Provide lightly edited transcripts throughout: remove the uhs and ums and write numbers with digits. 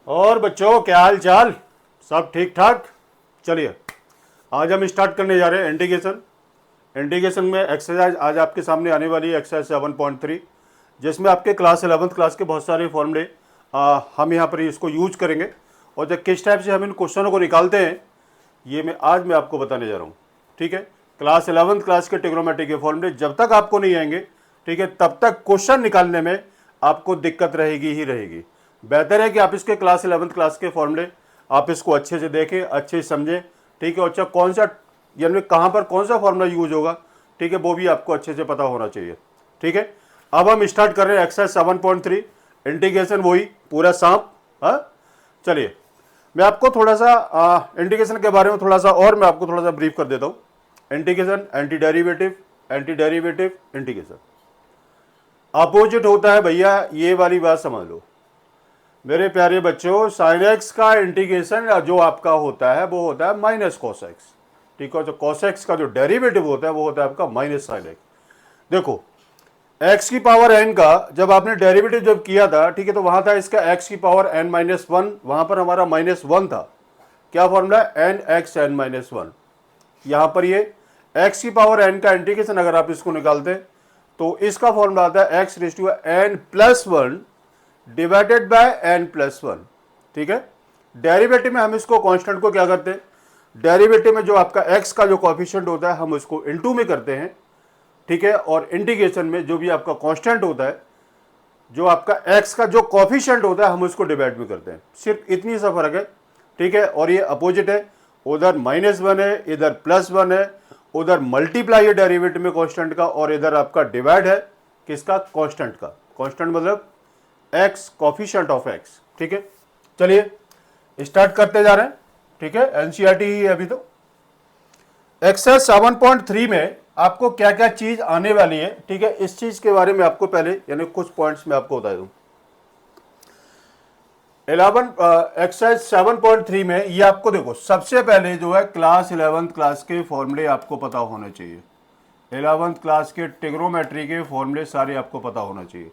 और बच्चों क्या हाल चाल, सब ठीक ठाक। चलिए आज हम स्टार्ट करने जा रहे हैं इंटीग्रेशन। इंटीग्रेशन में एक्सरसाइज आज आपके सामने आने वाली है एक्सरसाइज 7.3, जिसमें आपके क्लास 11th क्लास के बहुत सारे फॉर्मूले हम यहाँ पर इसको यूज करेंगे। और जब किस टाइप से हम इन क्वेश्चनों को निकालते हैं ये मैं आपको बताने जा रहा हूँ। ठीक है, क्लास 11th क्लास के ट्रिग्नोमेट्री के फॉर्मूले जब तक आपको नहीं आएंगे, ठीक है, तब तक क्वेश्चन निकालने में आपको दिक्कत रहेगी ही रहेगी। बेहतर है कि आप इसके क्लास 11th क्लास के फॉर्मूले आप इसको अच्छे से देखें, अच्छे से समझें। ठीक है, अच्छा कौन सा यानी कहाँ पर कौन सा फॉर्मूला यूज होगा, ठीक है, वो भी आपको अच्छे से पता होना चाहिए। ठीक है, अब हम स्टार्ट कर रहे हैं एक्सरसाइज 7.3 इंटीग्रेशन, वही पूरा सांप। हाँ, चलिए मैं आपको थोड़ा सा इंटीग्रेशन के बारे में थोड़ा सा और मैं आपको थोड़ा सा ब्रीफ कर देता हूँ। Integration anti derivative integration opposite होता है भैया, ये वाली बात समझ लो मेरे प्यारे बच्चों। साइन एक्स का इंटीग्रेशन जो आपका होता है वो होता है माइनस कॉस एक्स। ठीक है, तो कॉस एक्स का जो डेरिवेटिव होता है वो होता है आपका माइनस साइन एक्स। देखो x की पावर n का जब आपने डेरिवेटिव जब किया था, ठीक है, तो वहां था इसका x की पावर n माइनस वन, वहां पर हमारा माइनस वन था। क्या formula, n x n minus one. यहां पर ये x की पावर n का इंटीग्रेशन अगर आप इसको निकालते हैं तो इसका फॉर्मूला आता है x raise to n plus one divided by n plus one. ठीक है, डेरिवेटिव में हम इसको कांस्टेंट को क्या करते हैं, डेरिवेटिव में जो आपका x का जो कोएफिशिएंट होता है हम उसको इनटू में करते हैं। ठीक है, और इंटीग्रेशन में जो भी आपका कांस्टेंट होता है, जो आपका x का जो कोएफिशिएंट होता है हम उसको डिवाइड में करते हैं। सिर्फ इतनी सा फर्क है। ठीक है, और ये अपोजिट है, उधर माइनस वन है, इधर प्लस वन है, उधर मल्टीप्लाई है डेरिवेटिव में कांस्टेंट का, और इधर आपका डिवाइड है किसका, कांस्टेंट का। कांस्टेंट मतलब x कोएफिशिएंट ऑफ x। ठीक है, चलिए स्टार्ट करते जा रहे हैं। ठीक है, एनसीईआरटी ही है अभी तो। एक्सरसाइज 7.3 में आपको क्या क्या चीज आने वाली है, ठीक है, इस चीज के बारे में आपको पहले यानी कुछ पॉइंट्स में आपको बता दूं। एक्सरसाइज 7.3 में ये आपको देखो सबसे पहले जो है क्लास 11th क्लास के फॉर्मूले आपको पता होने चाहिए। 11th क्लास के ट्रिग्नोमेट्री के फॉर्मूले सारे आपको पता होना चाहिए।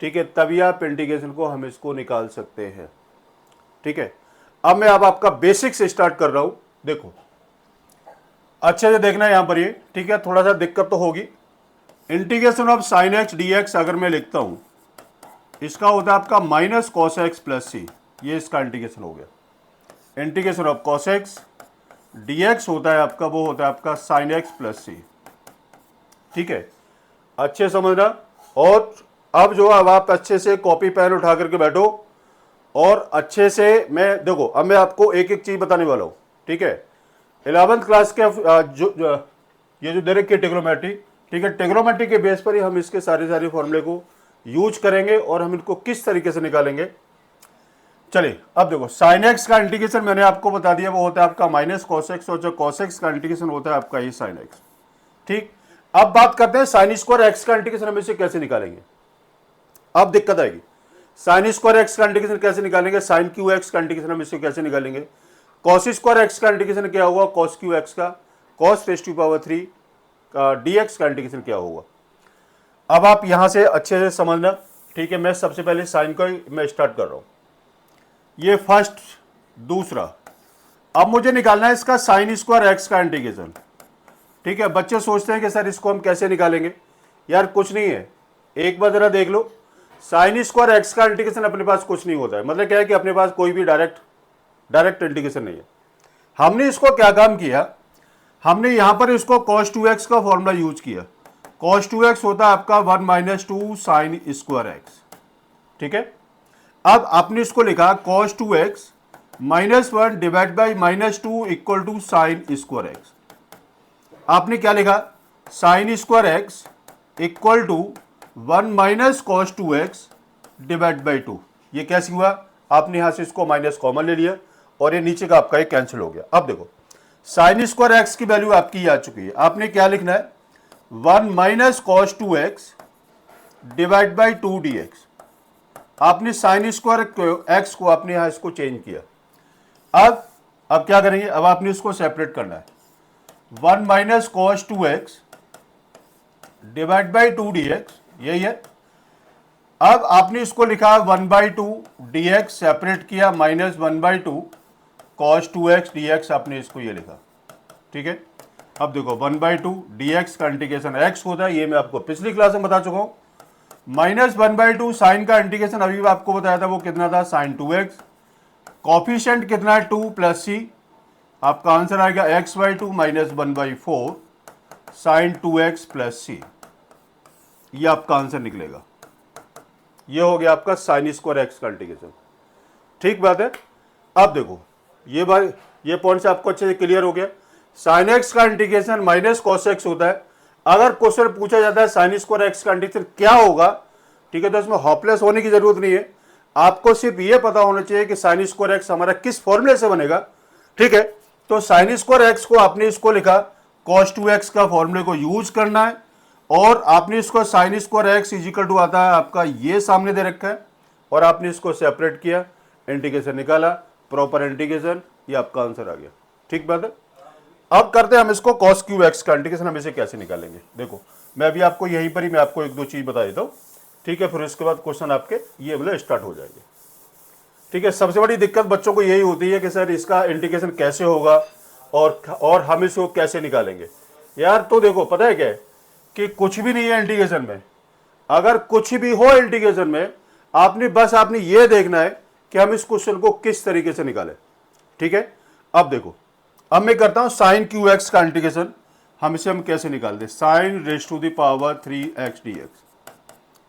ठीक है, तभी आप इंटीग्रेशन को हम इसको निकाल सकते हैं। ठीक है, अब मैं आपका बेसिक से स्टार्ट कर रहा हूं। देखो अच्छे से देखना यहां पर ये, ठीक है, थोड़ा सा दिक्कत तो होगी। Integration of sine x d x अगर मैं लिखता हूं, इसका होता है आपका माइनस कॉस एक्स प्लस सी, ये इसका इंटीग्रेशन हो गया। Integration of cos x d x होता है आपका, वो होता है आपका साइन एक्स प्लस सी। ठीक है, अच्छे समझना। और अब आप अच्छे से कॉपी पेन उठा करके बैठो और अच्छे से मैं देखो, अब मैं आपको एक एक चीज बताने वाला हूं। ठीक है, 11th क्लास के ये जो दे रखी है ट्रिग्नोमेट्री, ठीक है, ट्रिग्नोमेट्री के बेस पर ही हम इसके सारे फॉर्मूले को यूज करेंगे और हम इनको किस तरीके से निकालेंगे। चलिए अब देखो, साइन एक्स का इंटीग्रेशन मैंने आपको बता दिया, वो होता है आपका माइनस कॉस एक्स, और जो कॉस एक्स का इंटीग्रेशन होता है आपका ये साइन एक्स। ठीक, अब बात करते हैं साइन स्क्वायर एक्स का इंटीग्रेशन हम इसे कैसे निकालेंगे। अब दिक्कत आएगी, साइन स्क्वायर एक्स का इंटीग्रेशन कैसे निकालेंगे, साइन क्यू एक्स का इंटीग्रेशन हम इसे कैसे निकालेंगे, कॉस स्क्वायर एक्स का इंटीग्रेशन क्या होगा, कॉस क्यू एक्स का, कॉस रेज़ टू पावर 3 का डी एक्स का इंटीग्रेशन क्या होगा। अब आप यहां से अच्छे से समझना। ठीक है, मैं सबसे पहले साइन का मैं स्टार्ट कर रहा हूं, ये फर्स्ट। दूसरा, अब मुझे निकालना है इसका साइन स्क्वायर एक्स का इंटीग्रेशन। ठीक है, बच्चे सोचते हैं कि सर इसको हम कैसे निकालेंगे। यार कुछ नहीं है, एक बार जरा देख लो, साइन स्क्वायर एक्स का इंटीग्रेशन अपने पास कुछ नहीं होता है। मतलब क्या है कि अपने पास कोई भी डायरेक्ट इंटीग्रेशन नहीं है। हमने इसको क्या काम किया, हमने यहां पर इसको cos 2x का फॉर्मूला यूज किया। cos 2x होता है आपका 1 माइनस 2 साइन स्क्वायर एक्स। ठीक है, अब आपने इसको लिखा cos 2x minus 1 divide by minus 2 equal to sine square x. आपने क्या लिखा, sine square x equal to 1 minus cos 2x divide by 2। ये कैसे हुआ, आपने यहां से इसको माइनस कॉमन ले लिया और ये नीचे का आपका ये कैंसिल हो गया। अब देखो साइन स्क्वायर एक्स की वैल्यू आपकी आ चुकी है, आपने क्या लिखना है, 1 minus cos 2x divide by 2 dx। आपने साइन स्क्वायर एक्स को आपने यहां इसको चेंज किया। अब क्या करेंगे, अब आपने इसको सेपरेट करना है, 1 minus cos 2x divide by 2 dx, यही है। अब आपने इसको लिखा 1 बाई 2 dx सेपरेट किया -1/2 cos 2x dx, आपने इसको ये लिखा, ठीक है। अब देखो 1/2 dx का इंटीग्रेशन x होता है, ये मैं आपको पिछली क्लास में बता चुका हूं। -1/2 साइन का इंटीग्रेशन अभी भी आपको बताया था, वो कितना था, sin 2x। कॉफिशिएंट कितना है, 2 + c, आपका आंसर आएगा x/2 -1/4 sin 2x + c, ये आपका आंसर निकलेगा। ये हो गया आपका sin स्क्वायर x का इंटीग्रेशन, ठीक बात है। अब देखो ये पॉइंट से आपको अच्छे से क्लियर हो गया। sin x का इंटीग्रेशन माइनस cos x होता है। अगर क्वेश्चन पूछा जाता है sin स्क्वायर x का इंटीग्रेशन क्या होगा, ठीक है, तो इसमें होपलेस होने की जरूरत नहीं है, आपको सिर्फ ये पता होना चाहिए कि sin स्क्वायर x हमारा किस फॉर्मूले से बनेगा, ठीक है। तो sin स्क्वायर x को आपने इसको लिखा, cos 2x का फॉर्मूले को यूज करना है, और आपने इसको sin square x equal to आता है आपका ये सामने दे रखा है, और आपने इसको सेपरेट किया, इंटीग्रेशन निकाला, प्रॉपर इंटीग्रेशन, ये आपका आंसर आ गया, ठीक बात है। अब करते हैं हम इसको cos क्यू एक्स का इंटीग्रेशन, हम इसे कैसे निकालेंगे। देखो मैं अभी आपको यहीं पर ही मैं आपको 1-2 चीज बता देता हूँ, ठीक है, फिर उसके बाद क्वेश्चन आपके ये वाले स्टार्ट हो जाएंगे, ठीक है। सबसे बड़ी दिक्कत बच्चों को यही होती है कि सर इसका इंटीग्रेशन कैसे होगा और हम इसको कैसे निकालेंगे। यार तो देखो पता है क्या है कि कुछ भी नहीं है इंटीग्रेशन में, अगर कुछ भी हो इंटीग्रेशन में, आपने ये देखना है कि हम इस क्वेश्चन को किस तरीके से निकालें, ठीक है। अब देखो, अब मैं करता हूं sin क्यू एक्स का इंटीग्रेशन, हम कैसे निकालते हैं, sin 3x dx।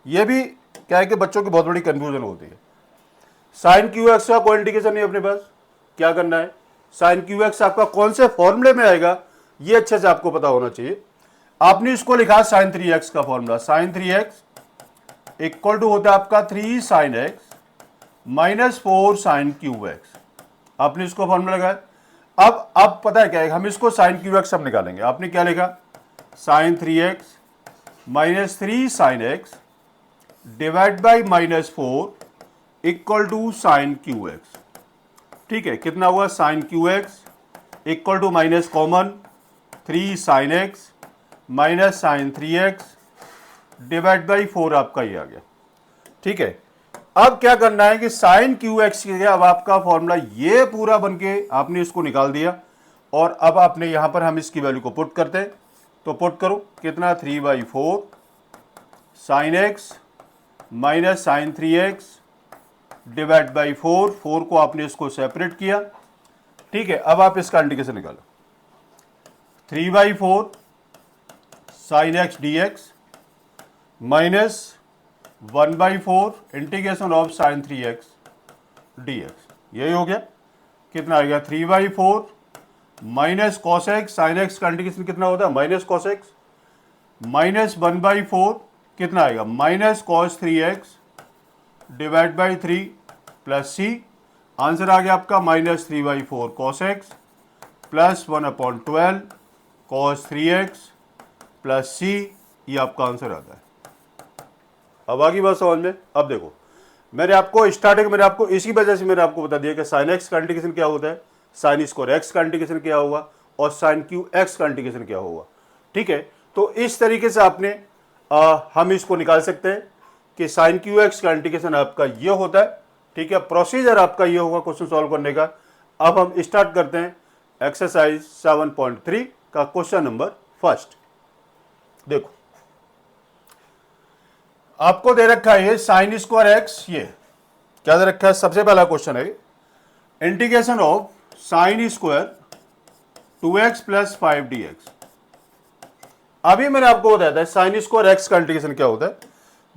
ये भी क्या है कि बच्चों की बहुत बड़ी कंफ्यूजन होती है। sin क्यू एक्स का कोई इंटीग्रेशन नहीं अपने पास, क्या करना है, sin क्यू एक्स आपका कौन से फॉर्मूले में आएगा ये अच्छे से आपको पता होना चाहिए। आपने इसको लिखा sin 3x का formula, sin 3x equal to होता है आपका 3 sin x -4 sin cube x, आपने इसको फॉर्मूला लगाया। अब पता है क्या है, हम इसको sin क्यू एक्स सब निकालेंगे। आपने क्या लिखा, sin 3x -3 sin x divide by -4 equal to sin cube x, ठीक है। कितना हुआ, sin cube x equal to minus common 3 sin x minus sin 3x divide by 4, आपका ये आ गया, ठीक है। अब क्या करना है कि sin क्यू एक्स के अब आपका फॉर्मूला ये पूरा बनके आपने इसको निकाल दिया, और अब आपने यहां पर हम इसकी वैल्यू को पुट करते हैं, तो पुट करो, कितना 3/4 sin x minus sin 3x divide by 4 को आपने इसको सेपरेट किया, ठीक है। अब आप इसका इंटीग्रेशन निकालो, 3/4 sin x dx minus 1/4 integration of sin 3x dx, यही हो गया। कितना आएगा, 3/4 minus cos x, sin x का इंटीग्रेशन कितना होता है, माइनस cos x माइनस 1/4, कितना आएगा, minus cos 3x divide by 3 plus c, answer आ गया आपका -3/4 cos x plus 1/12 cos 3x plus c, ये आपका आंसर आता है। अब आगे बात समझ में। अब देखो मैंने आपको इसी वजह से मैंने आपको बता दिया कि sin x का इंटीग्रेशन क्या होता है, sin स्क्वायर x का इंटीग्रेशन क्या होगा, और sin क्यू एक्स का इंटीग्रेशन क्या होगा, ठीक है। तो इस तरीके से आपने हम इसको निकाल सकते हैं कि sin क्यू एक्स का इंटीग्रेशन आपका ये होता है, ठीक है। प्रोसीजर आपका ये होगा क्वेश्चन सॉल्व करने का। अब हम स्टार्ट करते हैं एक्सरसाइज 7.3 का क्वेश्चन नंबर फर्स्ट। देखो आपको दे रखा है ये sin स्क्वायर एक्स, ये क्या दे रखा है, सबसे पहला क्वेश्चन है integration of sin square 2x + 5 dx। अभी मैंने आपको बताया था sin स्क्वायर एक्स का इंटीग्रेशन क्या होता है।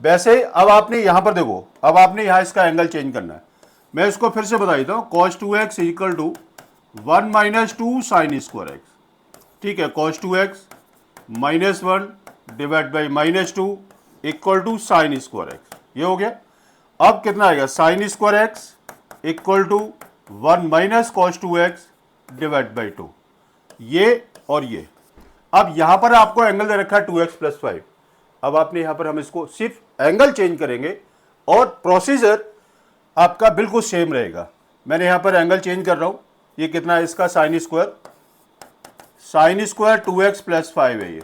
वैसे अब आपने यहां पर देखो, अब आपने यहां इसका एंगल चेंज करना है। मैं इसको फिर से बता देता हूं, cos 2x equal to 1 - 2 sin square x, ठीक है। cos 2x -1 divide by -2 equal to sin square x, ये हो गया। अब कितना आएगा, sin square x equal to 1 - cos 2x divide by 2, ये और ये। अब यहां पर आपको एंगल दे रखा है 2x + 5। अब आपने यहां पर हम इसको सिर्फ एंगल चेंज करेंगे और प्रोसीजर आपका बिल्कुल सेम रहेगा। मैंने यहां पर एंगल चेंज कर रहा हूं, ये कितना है इसका sin स्क्वायर 2x + 5 है ये,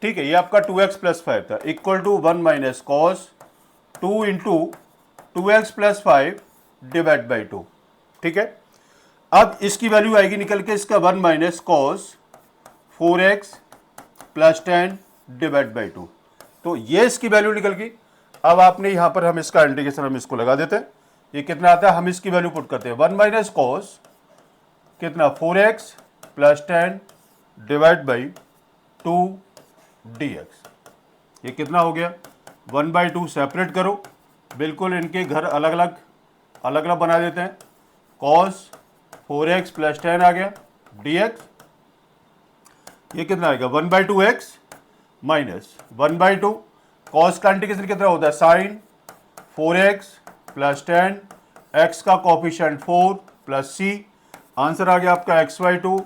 ठीक है। ये आपका 2x + 5 था, equal to 1 - cos 2 into 2x plus 5 divide by 2। ठीक है, अब इसकी वैल्यू आएगी निकल के इसका 1 minus cos 4x plus 10 divide by 2। तो ये इसकी वैल्यू निकल गई। अब आपने यहां पर हम इसका इंटीग्रेशन हम इसको लगा देते हैं। ये कितना आता है, हम इसकी वैल्यू पुट करते हैं 1 माइनस कॉस कितना 4x plus 10 divide by 2 dx। ये कितना हो गया 1/2। सेपरेट करो, बिल्कुल इनके घर अलग अलग बना देते हैं। कॉस 4x प्लस 10 आ गया dx। ये कितना आएगा 1/2x माइनस 1/2 कॉस का इंटीग्रेशन कितना होता है साइन 4x प्लस 10 x का कोफिशिएंट 4 प्लस c। आंसर आ गया आपका x/2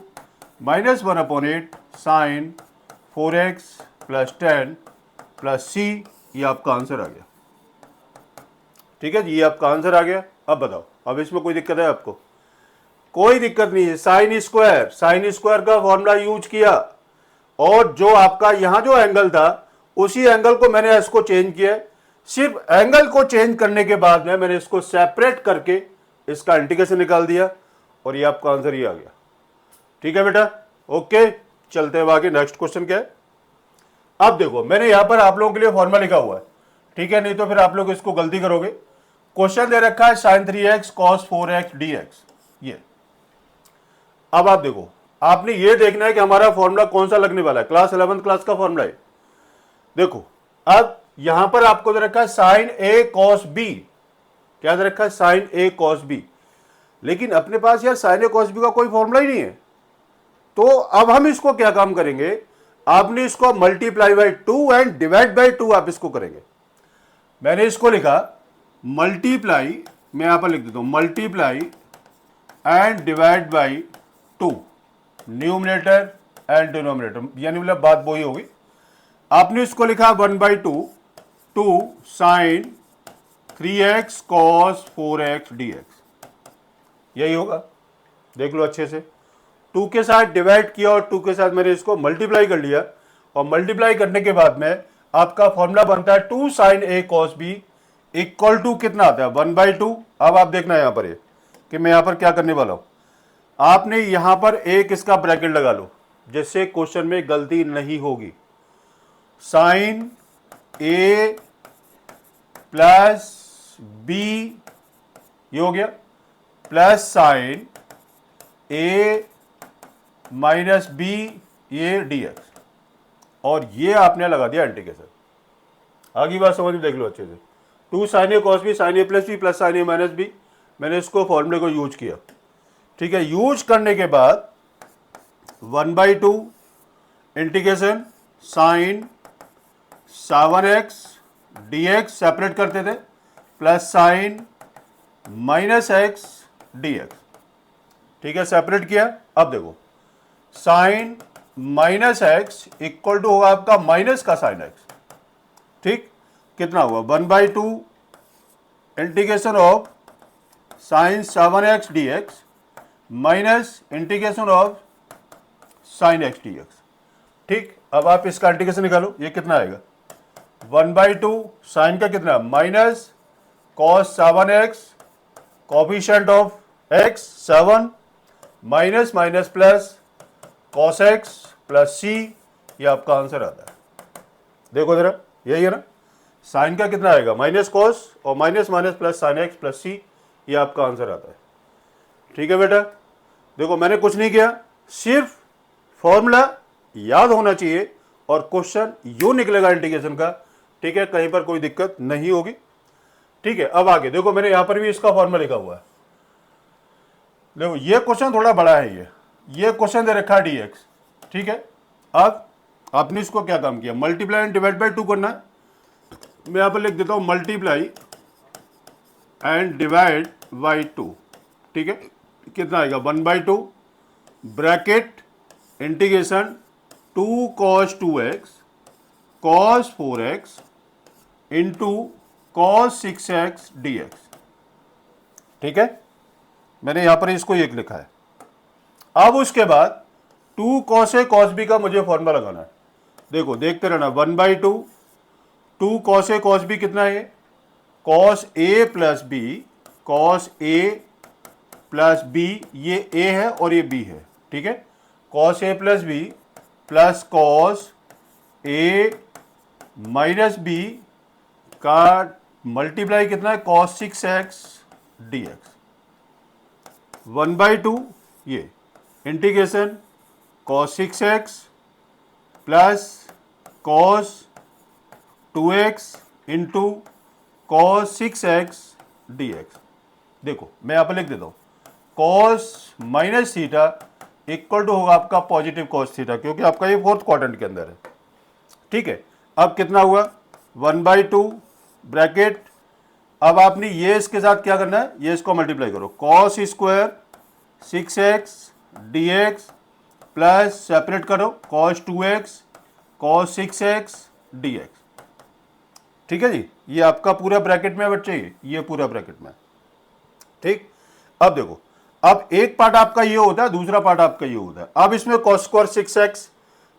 minus 1/8 sine 4x plus 10 plus c। ये आपका आंसर आ गया। ठीक है जी, ये आपका आंसर आ गया। अब बताओ, अब इसमें कोई दिक्कत है आपको? कोई दिक्कत नहीं है। साइन स्क्वायर का फॉर्मूला यूज किया और जो आपका यहां जो एंगल था उसी एंगल को मैंने इसको चेंज किया। सिर्फ एंगल को चेंज करने के बाद में मैंने इसको सेपरेट करके इसका इंटीग्रेशन निकाल दिया और ये आपका आंसर ही आ गया। ठीक है बेटा, ओके। चलते हैं आगे। नेक्स्ट क्वेश्चन क्या है? अब देखो, मैंने यहां पर आप लोगों के लिए फॉर्मूला लिखा हुआ है, ठीक है, नहीं तो फिर आप लोग इसको गलती करोगे। क्वेश्चन दे रखा है sin 3x cos 4x dx। ये अब आप देखो, आपने ये देखना है कि हमारा फॉर्मूला कौन सा लगने वाला है। क्लास 11th क्लास का फॉर्मूला है। देखो, अब यहां पर आपको दे रखा है sin a cos b। क्या दे रखा है? sin a cos b। लेकिन अपने पास यार sin a cos b का कोई फॉर्मूला ही नहीं है। तो अब हम इसको क्या काम करेंगे, आपने इसको multiply by 2 and divide by 2 आप इसको करेंगे। मैंने इसको लिखा मल्टीप्लाई, मैं यहां पर लिख देता हूं multiply and divide by 2, numerator and denominator, यानी मतलब बात वही होगी। आपने इसको लिखा 1/2 2 sign 3x cos 4x dx। यही होगा, देख लो अच्छे से। 2 के साथ डिवाइड किया और 2 के साथ मैंने इसको मल्टीप्लाई कर लिया और मल्टीप्लाई करने के बाद में आपका फॉर्मूला बनता है 2 sin a cos b equal to कितना आता है 1/2। अब आप देखना यहां पर कि मैं यहां पर क्या करने वाला हूं। आपने यहां पर एक इसका ब्रैकेट लगा लो जिससे क्वेश्चन में गलती नहीं होगी। sin a प्लस b ये हो गया plus sin a minus b ये dx और ये आपने लगा दिया इंटीग्रेशन। आगे बात समझ में देख लो अच्छे से। 2 sin a cos b sin a plus b plus sin a minus b, मैंने इसको फॉर्मूले को यूज किया। ठीक है, यूज करने के बाद 1/2 integration sin 7x dx separate करते थे plus sin minus x dx। ठीक है, सेपरेट किया। अब देखो sine minus x equal to होगा आपका माइनस का साइन एक्स। ठीक, कितना हुआ 1/2 integration of sine 7x dx minus integration of sine x dx। ठीक, अब आप इसका इंटीग्रेशन निकालो, ये कितना आएगा 1/2 साइन का कितना minus cos 7x coefficient of x 7 minus minus plus cos x plus c। ये आपका आंसर आता है। देखो जरा, यही है ना, साइन का कितना आएगा माइनस cos और minus minus plus sign x plus c। ये आपका आंसर आता है। ठीक है बेटा, देखो मैंने कुछ नहीं किया, सिर्फ फॉर्मूला याद होना चाहिए और क्वेश्चन यूं निकलेगा इंटीग्रेशन का। ठीक है, कहीं पर कोई दिक्कत नहीं होगी। ठीक है, अब आगे देखो, मैंने यहां पर भी इसका फॉर्मूला लिखा हुआ है। देखो ये क्वेश्चन थोड़ा बड़ा है। ये क्वेश्चन दे रखा है dx। ठीक है, अब आपने इसको क्या काम किया, मल्टीप्लाई एंड डिवाइड बाई 2 करना है। मैं यहां पर लिख देता हूं मल्टीप्लाई एंड डिवाइड बाई 2। ठीक है, कितना आएगा 1/2 bracket integration 2 cos 2x cos 4x into cos 6x dx। ठीक है, मैंने यहां पर इसको एक लिखा है। अब उसके बाद 2 cos a cos b का मुझे फॉर्मूला लगाना है। देखो देखते रहना 1/2 2 cos a cos b कितना है cos A plus B, cos A plus B, ये ए है और ये बी है, ठीक है। Cos A plus B plus cos A minus B का मल्टीप्लाई कितना है, कॉस 6x dx, 1/2 ये integration cos 6x plus cos 2x into cos 6x dx। देखो मैं यहाँ पर लिख देता हूँ, cos minus theta equal to होगा आपका पॉजिटिव कॉस थीटा, क्योंकि आपका ये फोर्थ क्वाड्रेंट के अंदर है, ठीक है। अब कितना हुआ, 1/2 ब्रैकेट। अब आपने ये इसके साथ क्या करना है, ये इसको मल्टीप्लाई करो, cos square 6x dx plus separate करो cos 2x cos 6x dx, ठीक है जी। ये आपका पूरा ब्रैकेट में बच्चे, ये पूरा ब्रैकेट में, ठीक। अब देखो, अब एक पार्ट आपका ये होता है, दूसरा पार्ट आपका ये होता है। अब इसमें कॉस स्क्वायर 6x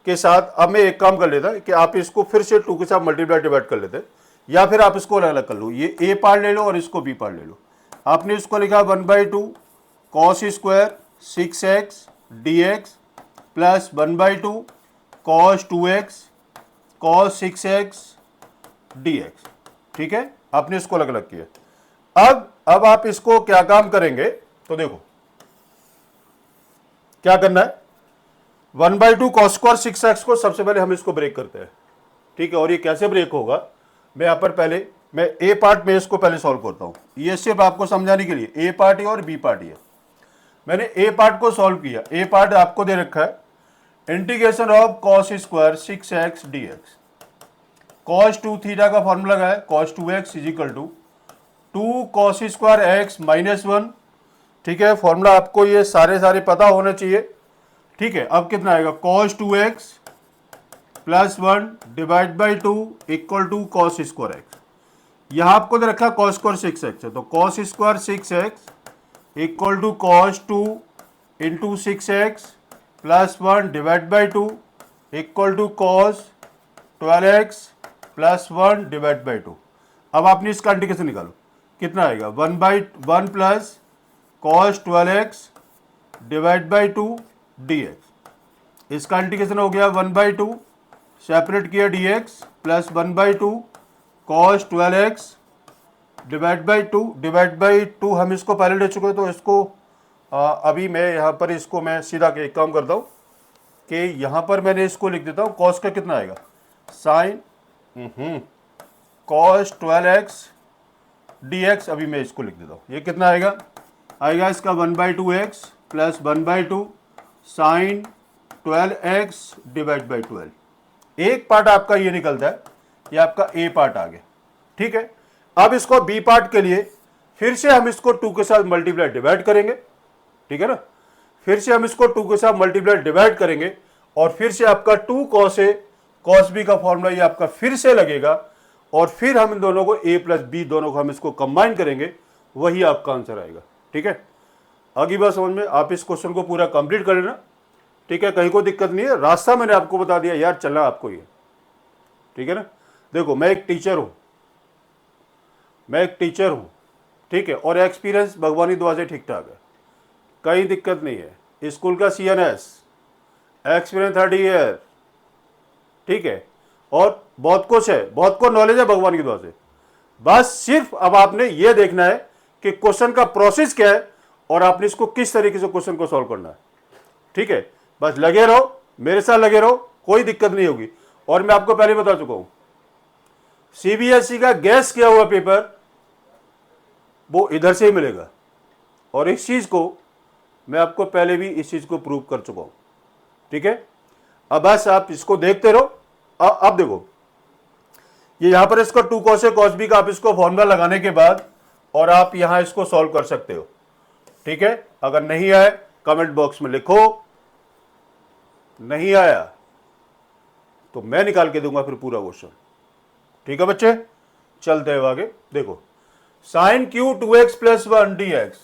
के साथ अब मैं एक काम कर लेता कि आप इसको फिर से 2 के साथ मल्टीप्लाई डिवाइड कर लेते, या फिर आप इसको अलग अलग कर लो, ये ए पार्ट ले लो और इसको बी पार्ट ले लो। आपने इसको लिखा 1/2 cos square 6x dx plus 1/2 cos 2x cos 6x dx, ठीक है। आपने इसको अलग अलग किया। अब आप इसको क्या काम करेंगे, तो देखो क्या करना है, 1/2 कॉस स्क्वायर 6x को सबसे पहले हम इसको ब्रेक करते हैं, ठीक है। और ये कैसे ब्रेक होगा, मैं यहाँ पर पहले मैं ए पार्ट में इसको पहले सॉल्व करता हूँ, ये सिर्फ आपको समझाने के लिए, ए पार्ट है और बी पार्ट है। मैंने ए पार्ट को सॉल्व किया, ए पार्ट आपको दे रखा है integration of cos square 6x dx, cos 2 theta का फॉर्मूला लगा है, cos 2x is equal to 2 cos square x minus 1, ठीक है। फॉर्मूला आपको ये सारे पता होने चाहिए, ठीक है। अब कितना आएगा, cos 2x plus 1 divide by 2 equal to cos square x. यहां आपको दे रखा है कॉस स्क्वायर 6x है, तो cos square 6x equal to cos 2 into 6x plus 1 divide by 2 equal to cos 12x plus 1 divide by 2। अब आपने इसका इंटीग्रेशन निकालो, कितना आएगा, 1/1 plus cos 12x divide by 2 dx। इसका इंटीग्रेशन हो गया 1/2 सेपरेट किया dx plus 1/2 cos 12x divide by 2 हम इसको पहले ले चुके हैं, तो इसको अभी मैं यहाँ पर इसको मैं सीधा एक काम करता हूँ कि यहाँ पर मैंने इसको लिख देता हूँ, कॉस का कितना आएगा, साइन कॉस 12x dx, अभी मैं इसको लिख देता हूँ, ये कितना आएगा इसका 1/2x plus 1/2 sign 12x divide by 12। एक पार्ट आपका ये निकलता है, ये आपका ए पार्ट आ गया, ठीक है। अब इसको बी पार्ट के लिए फिर से हम इसको 2 के साथ मल्टीप्लाई डिवाइड करेंगे, ठीक है ना। फिर से हम इसको 2 के साथ मल्टीप्लाई डिवाइड करेंगे और फिर से आपका 2 कॉस ए कॉस बी का फॉर्मूला ये आपका फिर से लगेगा, और फिर हम इन दोनों को ए प्लस बी दोनों को हम इसको कंबाइन करेंगे, वही आपका आंसर आएगा, ठीक है। आगे बात समझ में, आप इस क्वेश्चन को पूरा कंप्लीट कर लेना, ठीक है। कहीं को दिक्कत नहीं है, रास्ता मैंने आपको बता दिया यार, चलना आपको ये, ठीक है ना। देखो मैं एक टीचर हूं, ठीक है, और एक्सपीरियंस भगवानी दुआ से ठीक ठाक है, कहीं दिक्कत नहीं है। स्कूल का CNS, एक्सपीरियंस 30 ईयर, ठीक है, और बहुत कुछ है, बहुत को नॉलेज है भगवान की दुआ से। बस सिर्फ अब आपने ये देखना है कि क्वेश्चन का प्रोसेस क्या है और आपने इसको किस तरीके से क्वेश्चन को सॉल्व करना है, ठीक है। बस लगे रहो, मेरे साथ लगे रहो, कोई दिक्कत नहीं होगी। और मैं आपको पहले बता चुका हूं, CBSE का गैस किया हुआ पेपर वो इधर से ही मिलेगा, और इस चीज को मैं आपको पहले भी इस चीज को प्रूव कर चुका हूं, ठीक है। अब बस आप इसको देखते रहो। अब देखो ये यहां पर इसको 2 cos A cos B का आप इसको फॉर्मूला लगाने के बाद और आप यहां इसको सॉल्व कर सकते हो, ठीक है। अगर नहीं आए कमेंट बॉक्स में लिखो, नहीं आया तो मैं निकाल के दूंगा फिर पूरा क्वेश्चन, ठीक है बच्चे। चलते हैं आगे। देखो sign cube 2x plus 1 dx,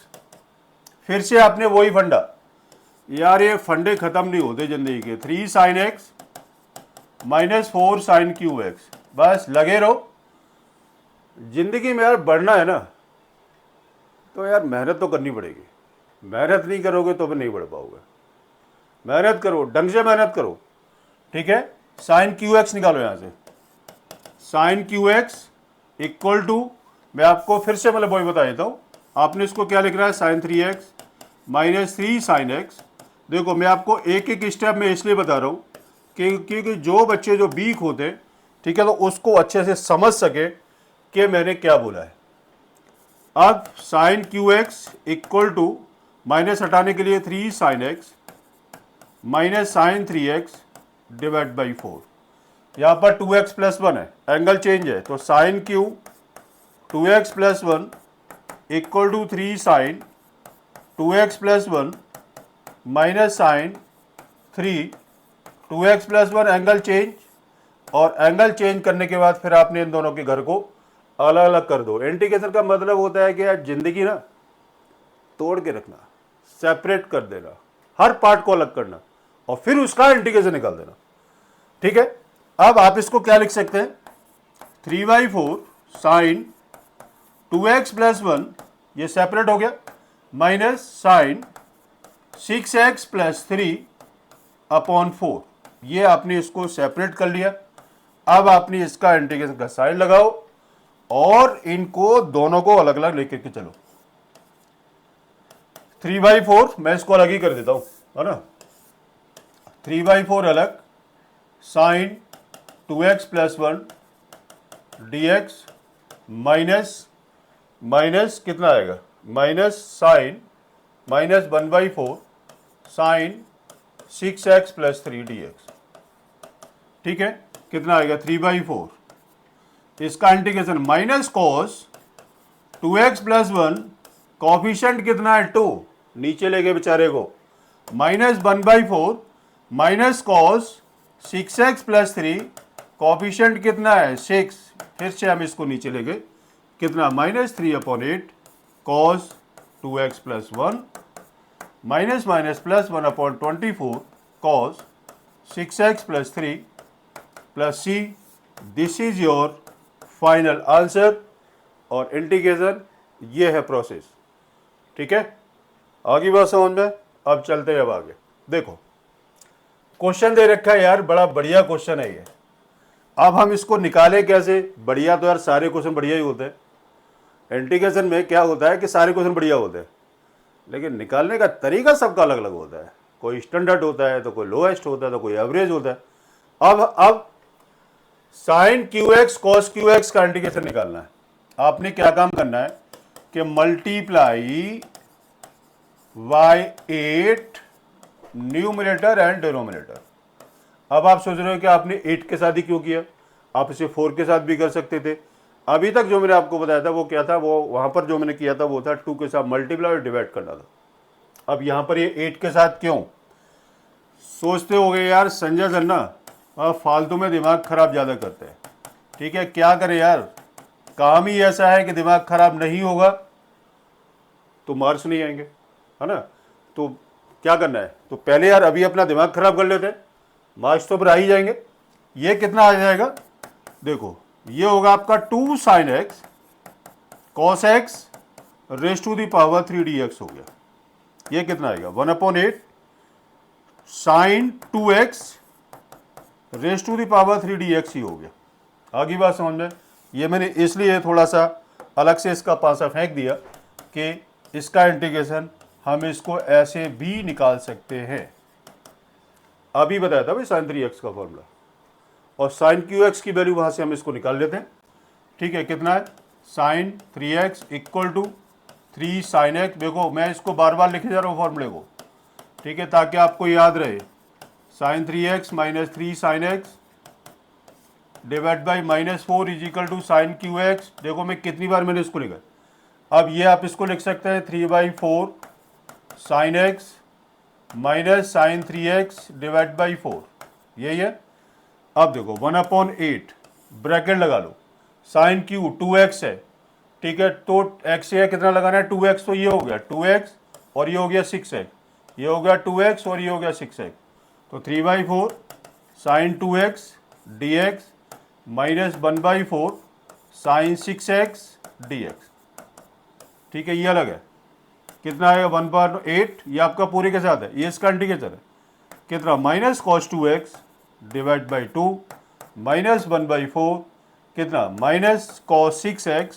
फिर से आपने वही फंडा, यार ये फंडे खत्म नहीं होते जिंदगी के, 3 sin x minus 4 sin cube x, बस लगे रहो। जिंदगी में यार बढ़ना है ना, तो यार मेहनत तो करनी पड़ेगी। मेहनत नहीं करोगे तो फिर नहीं बढ़ पाओगे। मेहनत करो, ढंग से मेहनत करो, ठीक है। साइन क्यू एक्स निकालो यहाँ से। Sine cube x equal to, मैं आपको फिर से मतलब वही बता देता हूँ, आपने इसको क्या लिखना है, sine 3x minus 3 sine x. देखो मैं आपको एक एक स्टेप में इसलिए बता रहा हूँ क्योंकि जो बच्चे जो वीक होते हैं, ठीक है, तो उसको अच्छे से समझ सके कि मैंने क्या बोला है। अब sine cube x equal to, minus हटाने के लिए 3 sine x minus sine 3x divide by 4। यहाँ पर 2x प्लस 1 है, एंगल चेंज है, तो sine cube 2x plus 1 equal to 3 sine 2x plus 1 minus sine 3 2x plus 1 angle change, और angle change करने के बाद फिर आपने इन दोनों के घर को अलग अलग कर दो। इंटीग्रेशन का मतलब होता है कि यार जिंदगी ना तोड़ के रखना, सेपरेट कर देना, हर पार्ट को अलग करना और फिर उसका इंटीग्रेशन निकाल देना, ठीक है। अब आप इसको क्या लिख सकते हैं, 3/4 साइन 2x प्लस 1, ये सेपरेट हो गया, minus sign 6x plus 3 upon 4, ये आपने इसको सेपरेट कर लिया। अब आपने इसका इंटीग्रेशन का साइन लगाओ और इनको दोनों को अलग अलग लेकर के चलो। 3/4 मैं इसको अलग ही कर देता हूं, है ना। 3/4 अलग, sine 2x plus 1 dx minus minus कितना आएगा, minus sine minus 1/4 sine 6x plus 3 dx, ठीक है। कितना आएगा 3/4, इसका integration minus cos 2x plus 1, coefficient कितना है 2, नीचे लेके बेचारे को, minus 1/4 minus cos 6x plus 3, coefficient कितना है 6, फिर से हम इसको नीचे लेके, कितना minus 3/8 cos 2x plus 1 minus minus plus 1/24 cos 6x plus 3 plus c। This is your final answer. और इंटीग्रेशन ये है प्रोसेस, ठीक है। आगे बात समझ में। अब चलते हैं अब आगे। देखो क्वेश्चन दे रखा है यार, बड़ा बढ़िया क्वेश्चन है ये। अब हम इसको निकालें कैसे, बढ़िया तो यार सारे क्वेश्चन बढ़िया ही होते हैं। इंटीग्रेशन में क्या होता है कि सारे क्वेश्चन बढ़िया होते हैं, लेकिन निकालने का तरीका सबका अलग अलग होता है। कोई स्टैंडर्ड होता है, तो कोई लोएस्ट होता है, तो कोई एवरेज होता है। अब sine cube x cos cube x का इंटीग्रेशन निकालना है। आपने क्या काम करना है कि multiply by 8 numerator and denominator. अब आप सोच रहे हो कि आपने 8 के साथ ही क्यों किया, आप इसे 4 के साथ भी कर सकते थे। अभी तक जो मैंने आपको बताया था वो क्या था, वो वहां पर जो मैंने किया था वो था 2 के साथ मल्टीप्लाई और डिवाइड करना था। अब यहां पर ये 8 के साथ क्यों सोचते हो गए यार, संजय सर ना फालतू में दिमाग खराब ज़्यादा करते हैं, ठीक है। क्या करें यार, काम ही ऐसा है कि दिमाग खराब नहीं होगा तो मार्क्स नहीं आएंगे, है ना। तो क्या करना है, तो पहले यार अभी अपना दिमाग खराब कर लेते हैं, मार्क्स तो फिर आ ही जाएंगे। ये कितना आ जाएगा, देखो ये होगा आपका 2 sine x cos x raise to the power 3 dx हो गया। ये कितना आएगा 1/8 sine 2x raise to the power 3 dx ही हो गया। आगे बात समझ में। ये मैंने इसलिए थोड़ा सा अलग से इसका पासा फेंक दिया कि इसका इंटीग्रेशन हम इसको ऐसे भी निकाल सकते हैं। अभी बताया था भाई साइन 3x का फॉर्मूला, और साइन क्यू एक्स की वैल्यू वहां से हम इसको निकाल लेते हैं, ठीक है। कितना है sine 3x equal to 3 sine x. देखो मैं इसको बार बार लिखे जा रहा हूँ फॉर्मूले को, ठीक है, ताकि आपको याद रहे। Sine 3x minus 3 sine x divide by -4 is equal to sine cube x. देखो मैं कितनी बार मैंने इसको लिखा। अब ये आप इसको लिख सकते हैं 3/4 sine x minus sine 3x divide by 4, यही है। अब देखो 1/8 ब्रैकेट लगा लो, साइन क्यू 2x है, ठीक है, तो x है कितना लगाना है 2x, तो ये हो गया 2x और ये हो गया 6x, ये हो गया 2x और ये हो गया 6x, तो 3/4 sine 2x dx minus 1/4 sine 6x dx। ठीक है, ये अलग है। कितना आएगा 1/8, ये आपका पूरे के साथ है, ये इसका इंटीग्रेटर है। कितना minus cos 2x divide by 2 minus 1/4 कितना minus cos 6x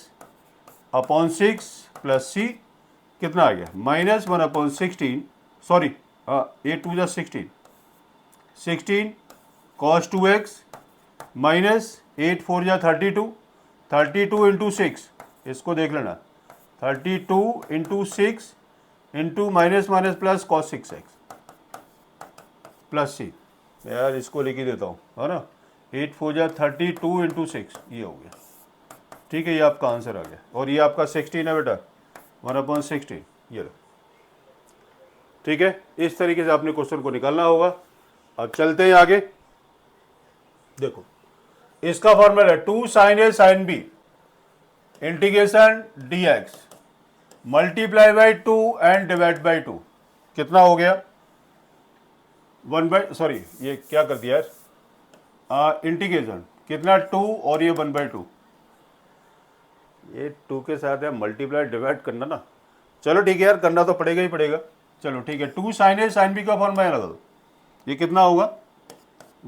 upon 6 plus c कितना आ गया minus 1/16 sorry 8 2 16 16 cos 2x minus 8 4 32 32 into 6 इसको देख लेना 32 into 6 into minus minus plus cos 6x plus c। यार इसको लिख ही देता हूँ, है ना। 8 4 32 इंटू 6 ये हो गया। ठीक है, ये आपका आंसर आ गया। और ये आपका 16 है बेटा 1/16 ये लो। ठीक है, इस तरीके से आपने क्वेश्चन को निकालना होगा। अब चलते हैं आगे। देखो इसका फॉर्मूला है 2 sin a sin b integration dx multiply by 2 and divide by 2 कितना हो गया 1 ये क्या कर दिया यार, इंटीग्रेशन कितना 2 और ये 1/2, ये 2 के साथ है मल्टीप्लाई डिवाइड करना ना। चलो ठीक है यार, करना तो पड़ेगा ही पड़ेगा। चलो ठीक है, 2 sin a sin b का फॉर्मूला लगा दो। ये कितना होगा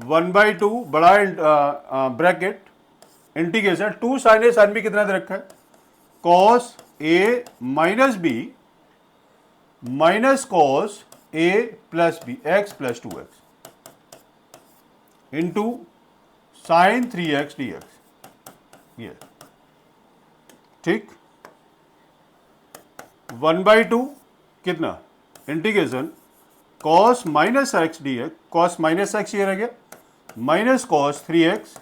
1/2 बड़ा bracket integration 2 sin a sin b कितना दे रखा है cos a minus B minus cos a plus B x plus 2x into sine 3x dx। ये ठीक 1/2 कितना integration cos minus x d x cos minus x ये रह गया minus cos 3x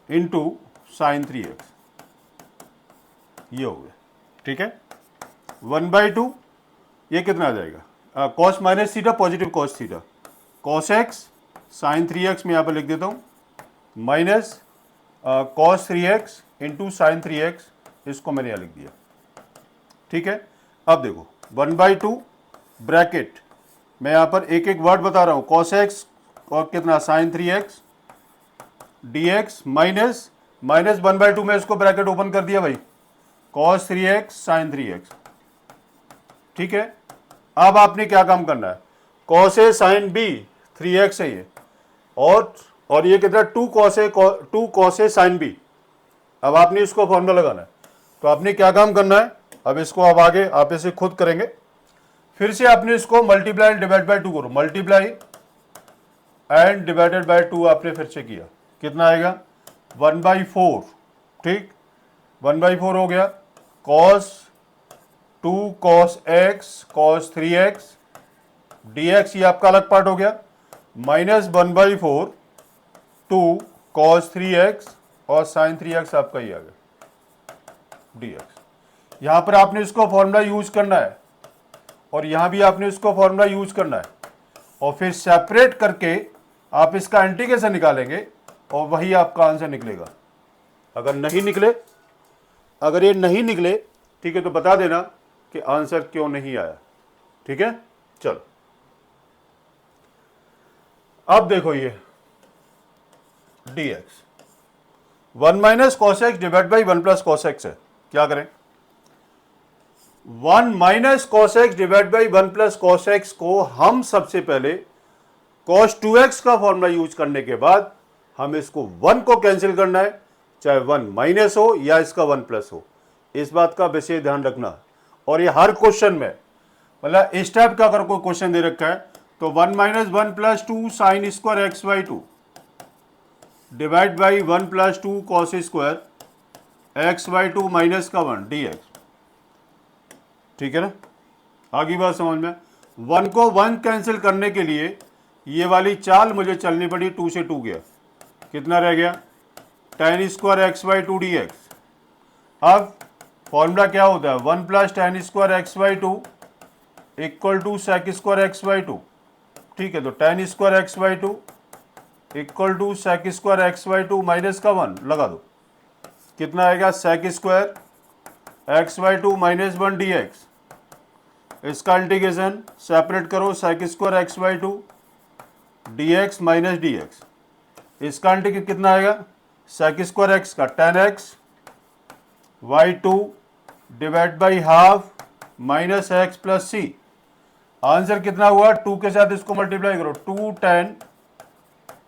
into sine 3x ये हो गया। ठीक है 1/2 ये कितना आ जाएगा cos minus theta positive cos theta cos x sine 3x में यहाँ पर लिख देता हूँ minus cos 3x into sine 3x इसको मैंने यहाँ लिख दिया। ठीक है, अब देखो 1/2 ब्रैकेट मैं यहाँ पर एक एक वर्ड बता रहा हूँ कॉस एक्स और कितना sign 3x dx minus minus 1/2 में इसको ब्रैकेट ओपन कर दिया भाई कॉस 3x साइन 3x। ठीक है, अब आपने क्या काम करना है कॉस ए साइन बी 3x है ये और ये कितना 2 कॉस ए साइन बी। अब आपने इसको फॉर्मूला लगाना है, तो आपने क्या काम करना है अब इसको अब आगे आप इसे खुद करेंगे। फिर से आपने इसको मल्टीप्लाई एंड डिवाइड बाय 2 करो, मल्टीप्लाई एंड डिवाइडेड बाय 2 आपने फिर से किया कितना आएगा 1/4। ठीक 1/4 हो गया cos 2 cos x cos 3x dx ये आपका अलग पार्ट हो गया माइनस 1/4 2 कॉस 3x और साइन 3x आपका ही आ गया dx। यहां पर आपने इसको फॉर्मूला यूज करना है और यहां भी आपने इसको फॉर्मूला यूज करना है और फिर सेपरेट करके आप इसका इंटीग्रेशन निकालेंगे और वही आपका आंसर निकलेगा। अगर नहीं निकले अगर ये नहीं निकले ठीक है तो बता देना कि आंसर क्यों नहीं आया। ठीक है, चलो अब देखो ये dx 1 minus cos x divide by 1 plus cos x है। क्या करें 1 minus cos x divide by 1 plus cos x को हम सबसे पहले cos 2x का फॉर्मूला यूज करने के बाद हम इसको 1 को कैंसिल करना है, चाहे 1 माइनस हो या इसका 1 प्लस हो। इस बात का विशेष ध्यान रखना। और ये हर क्वेश्चन में मतलब इस टाइप का अगर कोई क्वेश्चन दे रखा है तो 1 minus 1 plus 2 sine square x by 2 divide by 1 plus 2 cos square x by 2 minus का 1 dx। ठीक है ना, आगे बात समझ में। 1 को 1 कैंसिल करने के लिए ये वाली चाल मुझे चलनी पड़ी, 2 से 2 गया कितना रह गया tan square x by 2 dx। अब फॉर्मूला क्या होता है 1 plus tan square x by 2 equal to sec square x by 2। ठीक है, तो tan square x by 2 equal to sec square x by 2 minus का 1 लगा दो कितना आएगा sec square x by 2 minus 1 dx। इसका इंटीग्रेशन सेपरेट करो sec square x by 2 dx minus dx। इसका इंटीग्रेशन कितना आएगा सेक स्क्वायर एक्स का tan x by two divide by half minus x plus C. Answer कितना हुआ, 2 के साथ इसको मल्टीप्लाई करो, 2 tan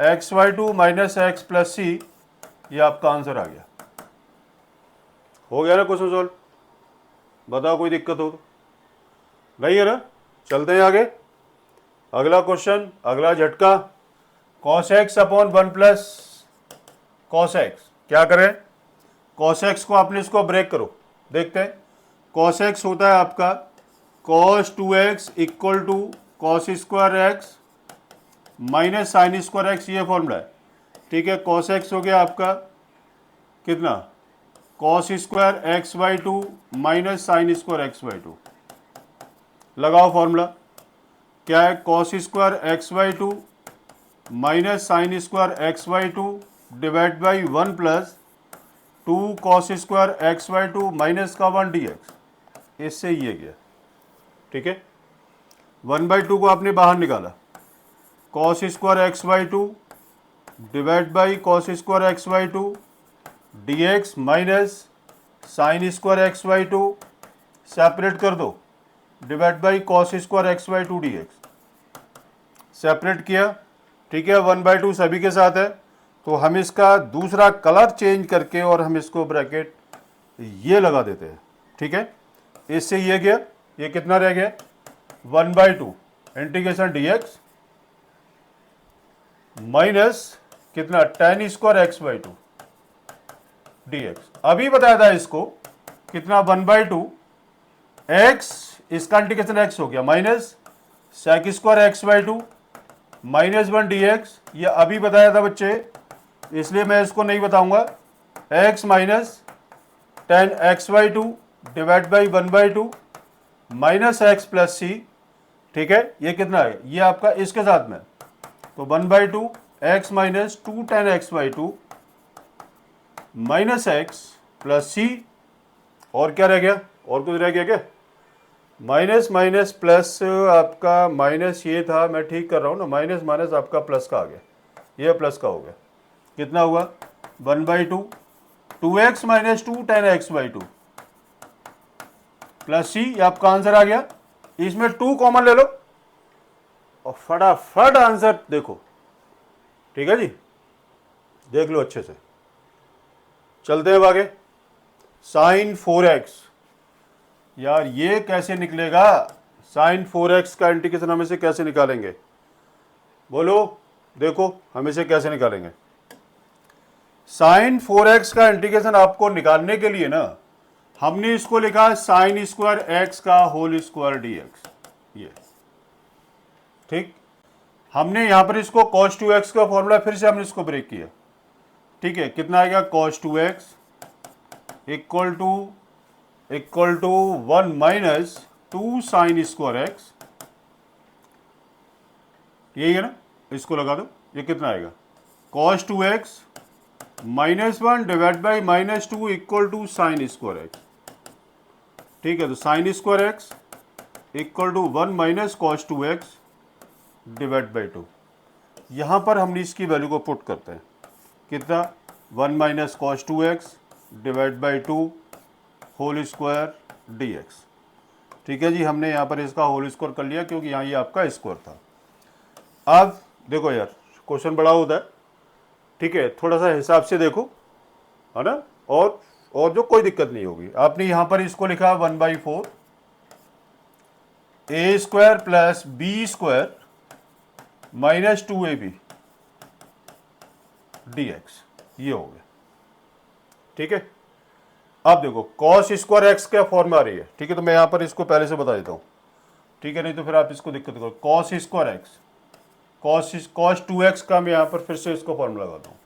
x y two minus x plus सी, ये आपका आंसर आ गया। हो गया ना क्वेश्चन सॉल्व? बताओ कोई दिक्कत हो तो? नहीं है ना? चलते हैं आगे। अगला क्वेश्चन, अगला झटका, cos x upon 1 plus cos x। क्या करें, cos x को आपने इसको ब्रेक करो, देखते हैं। cos x होता है आपका cos 2x equal to cos square x minus sine square x, ये फॉर्मूला है। ठीक है, cos x हो गया आपका कितना, cos square x by two minus sine square x by to. लगाओ फॉर्मूला, क्या है, cos square x by two minus sine square x by two divide by 1 plus 2 cos square x by two minus का 1 d x. इससे ये गया। ठीक है, 1/2 को आपने बाहर निकाला, cos square x by two divide by cos square x by to D x minus sine square x by to, separate कर दो, divide by cos square x by to D x. Separate किया, ठीक है, 1/2 सभी के साथ है, तो हम इसका दूसरा कलर चेंज करके और हम इसको ब्रैकेट ये लगा देते हैं। ठीक है, इससे ये गया, ये कितना रह गया, 1/2 इंटीग्रेशन डी एक्स माइनस कितना tan square x by to D x. अभी बताया था इसको कितना, 1/2 एक्स, इसका इंटीग्रेशन एक्स हो गया minus sec square x by two minus 1 d x. ये अभी बताया था बच्चे, इसलिए मैं इसको नहीं बताऊंगा। X minus tan x by two divide by 1/2 minus x plus c. ठीक है, ये कितना है, ये आपका इसके साथ में, तो 1/2 x minus 2 tan x by two minus x plus c. और क्या रह गया, और कुछ रह गया क्या, माइनस माइनस प्लस आपका माइनस ये था, मैं ठीक कर रहा हूँ ना, माइनस माइनस आपका प्लस का आ गया, ये प्लस का हो गया। कितना हुआ, 1/2 2x minus 2 tan x by two plus सी, ये आपका आंसर आ गया। इसमें 2 कॉमन ले लो और फटाफट आंसर देखो। ठीक है जी, देख लो अच्छे से। चलते हैं आगे, साइन 4x। यार ये कैसे निकलेगा, साइन 4x का इंटीग्रेशन हम इसे कैसे निकालेंगे, बोलो, देखो हम इसे कैसे निकालेंगे। साइन 4x का इंटीग्रेशन आपको निकालने के लिए ना, हमने इसको लिखा साइन स्क्वायर एक्स का होल स्क्वायर डी एक्स, ये ठीक। हमने यहां पर इसको cos 2x का फॉर्मूला फिर से हमने इसको ब्रेक किया। ठीक है, कितना आएगा, cos 2x equal to 1 minus 2 sine square x, यही है ना, इसको लगा दो, ये कितना आएगा, cos 2x minus 1 divide by minus 2 equal to sine square x. ठीक है, तो sine square x equal to 1 minus cos 2x divide by 2। यहां पर हमने इसकी वैल्यू को पुट करते हैं, कितना, 1 minus cos 2x divide by 2 whole square d x. ठीक है जी, हमने यहाँ पर इसका होल स्क्वायर कर लिया क्योंकि यहाँ ये आपका स्क्वायर था। अब देखो यार, क्वेश्चन बड़ा होता है, ठीक है, थोड़ा सा हिसाब से देखो, है ना, और जो कोई दिक्कत नहीं होगी। आपने यहाँ पर इसको लिखा 1/4 a square plus b square minus 2ab d x, ये हो गया। ठीक है, अब देखो cos स्क्वायर एक्स क्या फॉर्म आ रही है। ठीक है, तो मैं यहां पर इसको पहले से बता देता हूं, ठीक है, नहीं तो फिर आप इसको दिक्कत करो। cos square x, cos 2x का मैं यहां पर फिर से इसको फॉर्मूला लगाता हूं,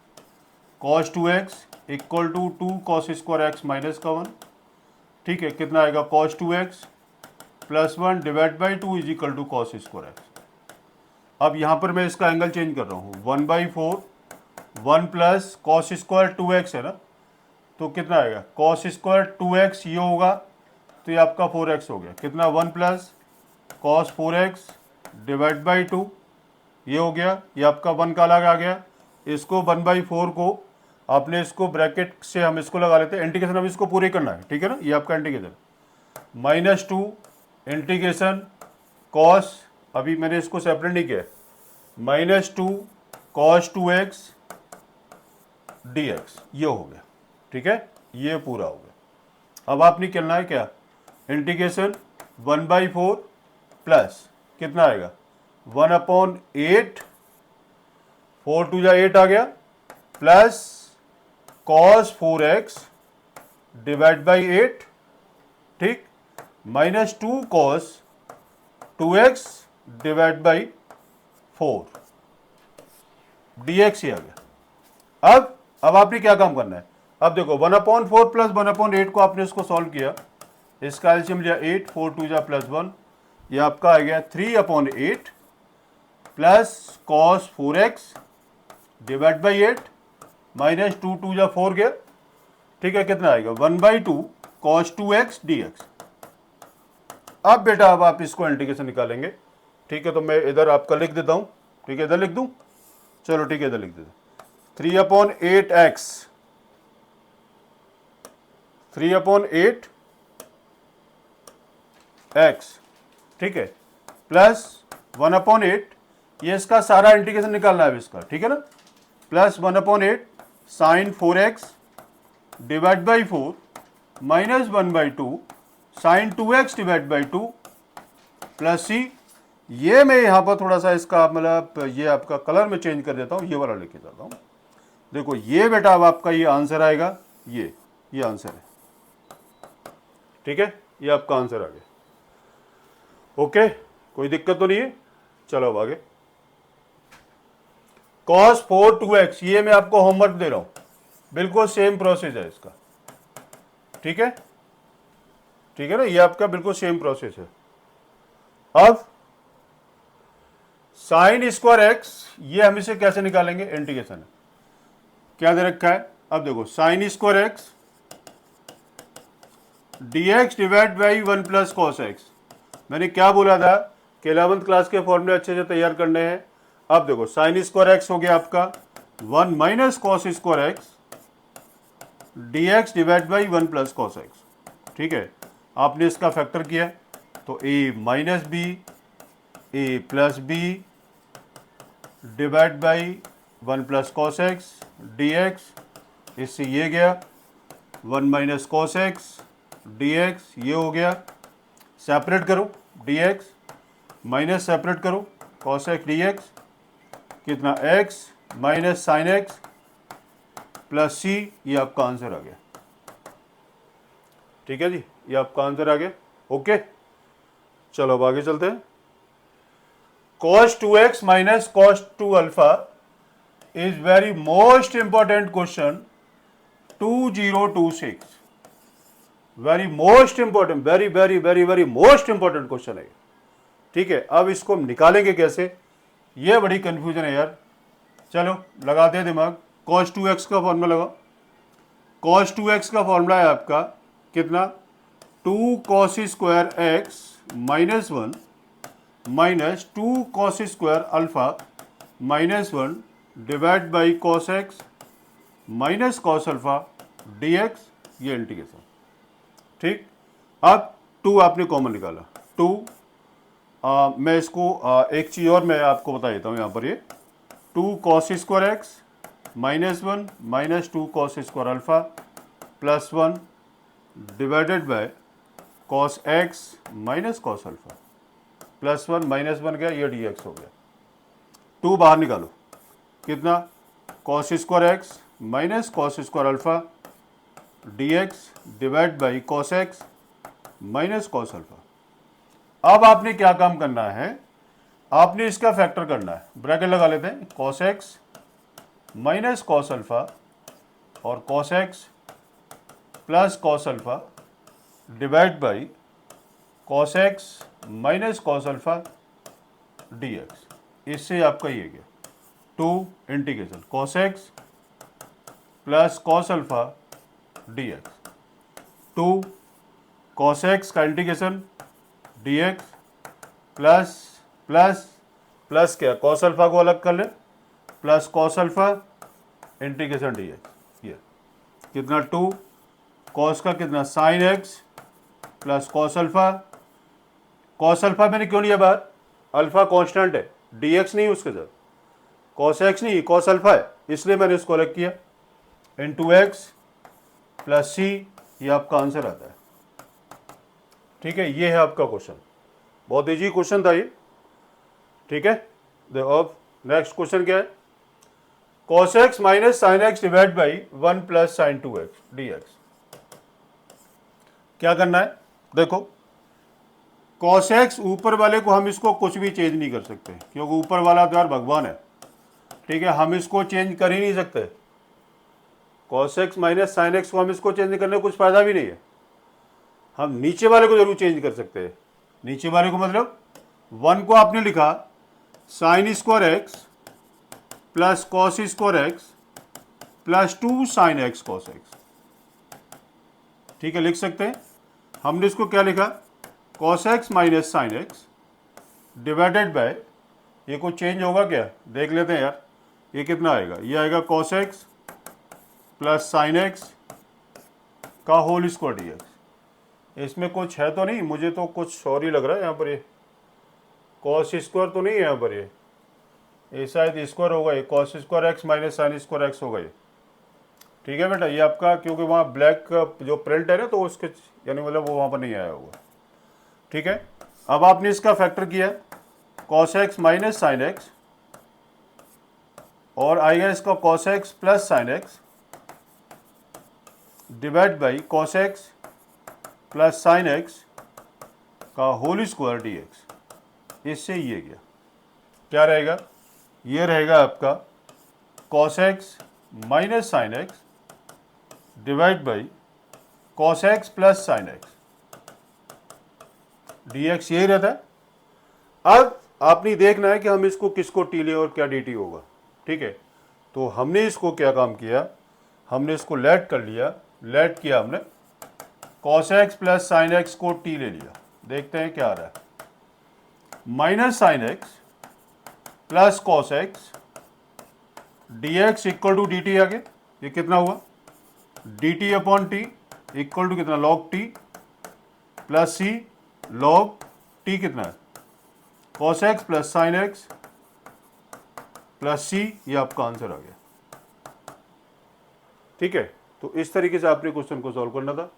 cos 2x equal to 2 cos square x minus का 1। ठीक है, कितना आएगा, cos 2x plus 1 divide by 2 is equal to cos square x. अब यहां पर मैं इसका एंगल चेंज कर रहा हूं, 1/4 1 प्लस cos स्क्वायर 2x है ना, तो कितना आएगा, cos स्क्वायर 2x ये होगा, तो ये आपका 4x हो गया। कितना, 1 plus cos 4x divide by 2, ये हो गया, ये आपका 1 का अलग आ गया। इसको 1/4 को आपने इसको ब्रैकेट से हम इसको लगा लेते हैं, इंटीग्रेशन हम इसको पूरे करना है, ठीक है ना, ये आपका इंटीग्रेशन -2 इंटीग्रेशन कॉस, अभी मैंने इसको सेपरेट नहीं किया, -2 cos 2x dx, ये हो गया, ठीक है, ये पूरा हो गया। अब आपने करना है क्या, इंटीग्रेशन 1/4 प्लस कितना आएगा 1/8, 4 2 8 आ गया, plus cos 4x divide by 8, ठीक, -2 cos 2x divide by 4 dx ही आ गया। अब आपने क्या काम करना है, अब देखो 1/4 प्लस 1/8 को आपने इसको सॉल्व किया, इसका एलसीएम लिया 8, 4 2 जा +1, ये आपका आ गया 3/8 plus cos 4x divide by 8 -2 2 जा 4 गया, ठीक है, कितना आएगा 1/2 cos 2x dx। अब बेटा अब आप इसको इंटीग्रेशन निकालेंगे, ठीक है, तो मैं इधर आपका लिख देता हूं, ठीक है, इधर लिख दूं, चलो ठीक है, इधर लिख देता हूं 3/8x 3/8 x, ठीक है, प्लस 1/8, ये इसका सारा इंटीग्रेशन निकालना है इसका, ठीक है ना, plus 1/8 sine 4x divide by 4 minus 1/2 sine 2x divide by 2 plus सी, ये मैं यहाँ पर थोड़ा सा इसका मतलब ये आपका कलर में चेंज कर देता हूँ, ये वाला लेके जाता हूँ, देखो ये बेटा अब आपका ये आंसर आएगा, ये आंसर है, ठीक है, ये आपका आंसर आ गया। ओके, कोई दिक्कत तो नहीं है, चलो अब आगे। cos 4 2x, ये मैं आपको होमवर्क दे रहा हूं, बिल्कुल सेम प्रोसेस है इसका, ठीक है, ठीक है ना, ये आपका बिल्कुल सेम प्रोसेस है। अब साइन स्क्वायर एक्स, ये हम इसे कैसे निकालेंगे, इंटीग्रेशन है, क्या दे रखा है, अब देखो sign square x dx divide by 1 plus cos x, मैंने क्या बोला था कि 11th क्लास के फॉर्मूले अच्छे से तैयार करने हैं। अब देखो साइन स्क्वायर एक्स हो गया आपका 1 minus cos square x dx divide by 1 plus cos x, ठीक है, आपने इसका फैक्टर किया तो a minus B a plus B divide by 1 plus cos x dx, इससे ये गया 1 माइनस कॉस एक्स dx, ये हो गया, सेपरेट करो dx माइनस सेपरेट करो cos x dx, कितना x minus sine x plus सी, ये आपका आंसर आ गया, ठीक है जी, ये आपका आंसर आ गया। ओके, चलो अब आगे चलते हैं। cos 2x minus cos 2 alpha is very most important question 2026, very most important, very very very very most important question है, ठीक है। अब इसको हम निकालेंगे कैसे, ये बड़ी कंफ्यूजन है यार, चलो लगाते हैं दिमाग। cos 2x का फॉर्मूला लगाओ, cos 2x का फॉर्मूला है आपका कितना 2 cos square x minus 1 minus 2 cos square alpha minus 1 divide by cos x minus cos alpha dx, ये इंटीग्रेशन, ठीक। अब 2 आपने कॉमन निकाला, 2 मैं इसको एक चीज़ और मैं आपको बता देता हूँ यहाँ पर, ये 2 cos square x minus 1 minus 2 cos square alpha plus 1 divided by cos x minus cos alpha plus 1 minus 1 गया, ये dx हो गया। 2 बाहर निकालो, कितना cos square x minus cos square alpha dx divide by cos x minus cos alpha. अब आपने क्या काम करना है, आपने इसका फैक्टर करना है, ब्रैकेट लगा लेते हैं, cos x minus cos alpha और cos x plus cos alpha divide by cos x minus cos alpha dx, इससे आपका ये गया 2 integration cos x plus cos alpha dx, 2 cos x का integration dx plus plus plus क्या cos alpha को अलग कर ले plus cos alpha integration dx, कितना 2, कॉस का कितना sign x plus cos alpha. Cos alpha मैंने क्यों लिया बाहर, अल्फा कांस्टेंट है, dx नहीं उसके साथ, कॉस एक्स नहीं कॉस अल्फा है, इसलिए मैंने इसको अलग किया, इंटू एक्स प्लस सी, ये आपका आंसर आता है। ठीक है, ये है आपका क्वेश्चन, बहुत इजी क्वेश्चन था ये। ठीक है, अब नेक्स्ट क्वेश्चन क्या है, cos x minus sine x divide by 1 plus sign 2x dx। क्या करना है, देखो cos x ऊपर वाले को हम इसको कुछ भी चेंज नहीं कर सकते, क्योंकि ऊपर वाला तो यार भगवान है। ठीक है, हम इसको चेंज कर ही नहीं सकते, cos x minus sine x को हम इसको चेंज करने का कुछ फायदा भी नहीं है। हम नीचे वाले को जरूर चेंज कर सकते हैं, नीचे वाले को मतलब 1 को आपने लिखा sine square x plus cos square x plus 2 sine x cos x. ठीक है, लिख सकते हैं। हमने इसको क्या लिखा, cos x minus sine x divided by, ये कोई चेंज होगा क्या, देख लेते हैं यार, ये कितना आएगा, ये आएगा cos x plus sine x का होल स्क्वायर डी एक्स। इसमें कुछ है तो नहीं, मुझे तो कुछ और ही लग रहा है यहाँ पर, ये कॉस स्क्वायर तो नहीं है यहाँ पर, ये शायद स्क्वायर होगा, ये cos square x minus sine square x होगा ये। ठीक है बेटा, ये आपका क्योंकि वहाँ ब्लैक जो प्रिंट है ना, तो उसके यानी मतलब वो वहाँ पर नहीं आया होगा। ठीक है, अब आपने इसका फैक्टर किया cos x minus sine x, और आएगा इसका cos x plus sine x divide by cos x plus sine x का होल स्क्वायर डी एक्स। इससे ये गया, क्या रहेगा, ये रहेगा आपका cos x minus sine x divide by cos x plus sine x d x, यही रहता है। अब आपने देखना है कि हम इसको किसको टी लें और क्या डी टी होगा। ठीक है, तो हमने इसको क्या काम किया, हमने इसको लेट कर लिया, लेट किया हमने, cos x plus sine x को टी ले लिया, देखते हैं क्या आ रहा है, minus sine x plus cos x d x equal to d t आ गया। ये कितना हुआ, d t upon t equal to कितना log t plus c log t, कितना है cos x plus sine x plus सी, ये आपका आंसर आ गया। ठीक है, तो इस तरीके से आपने क्वेश्चन को सॉल्व करना था।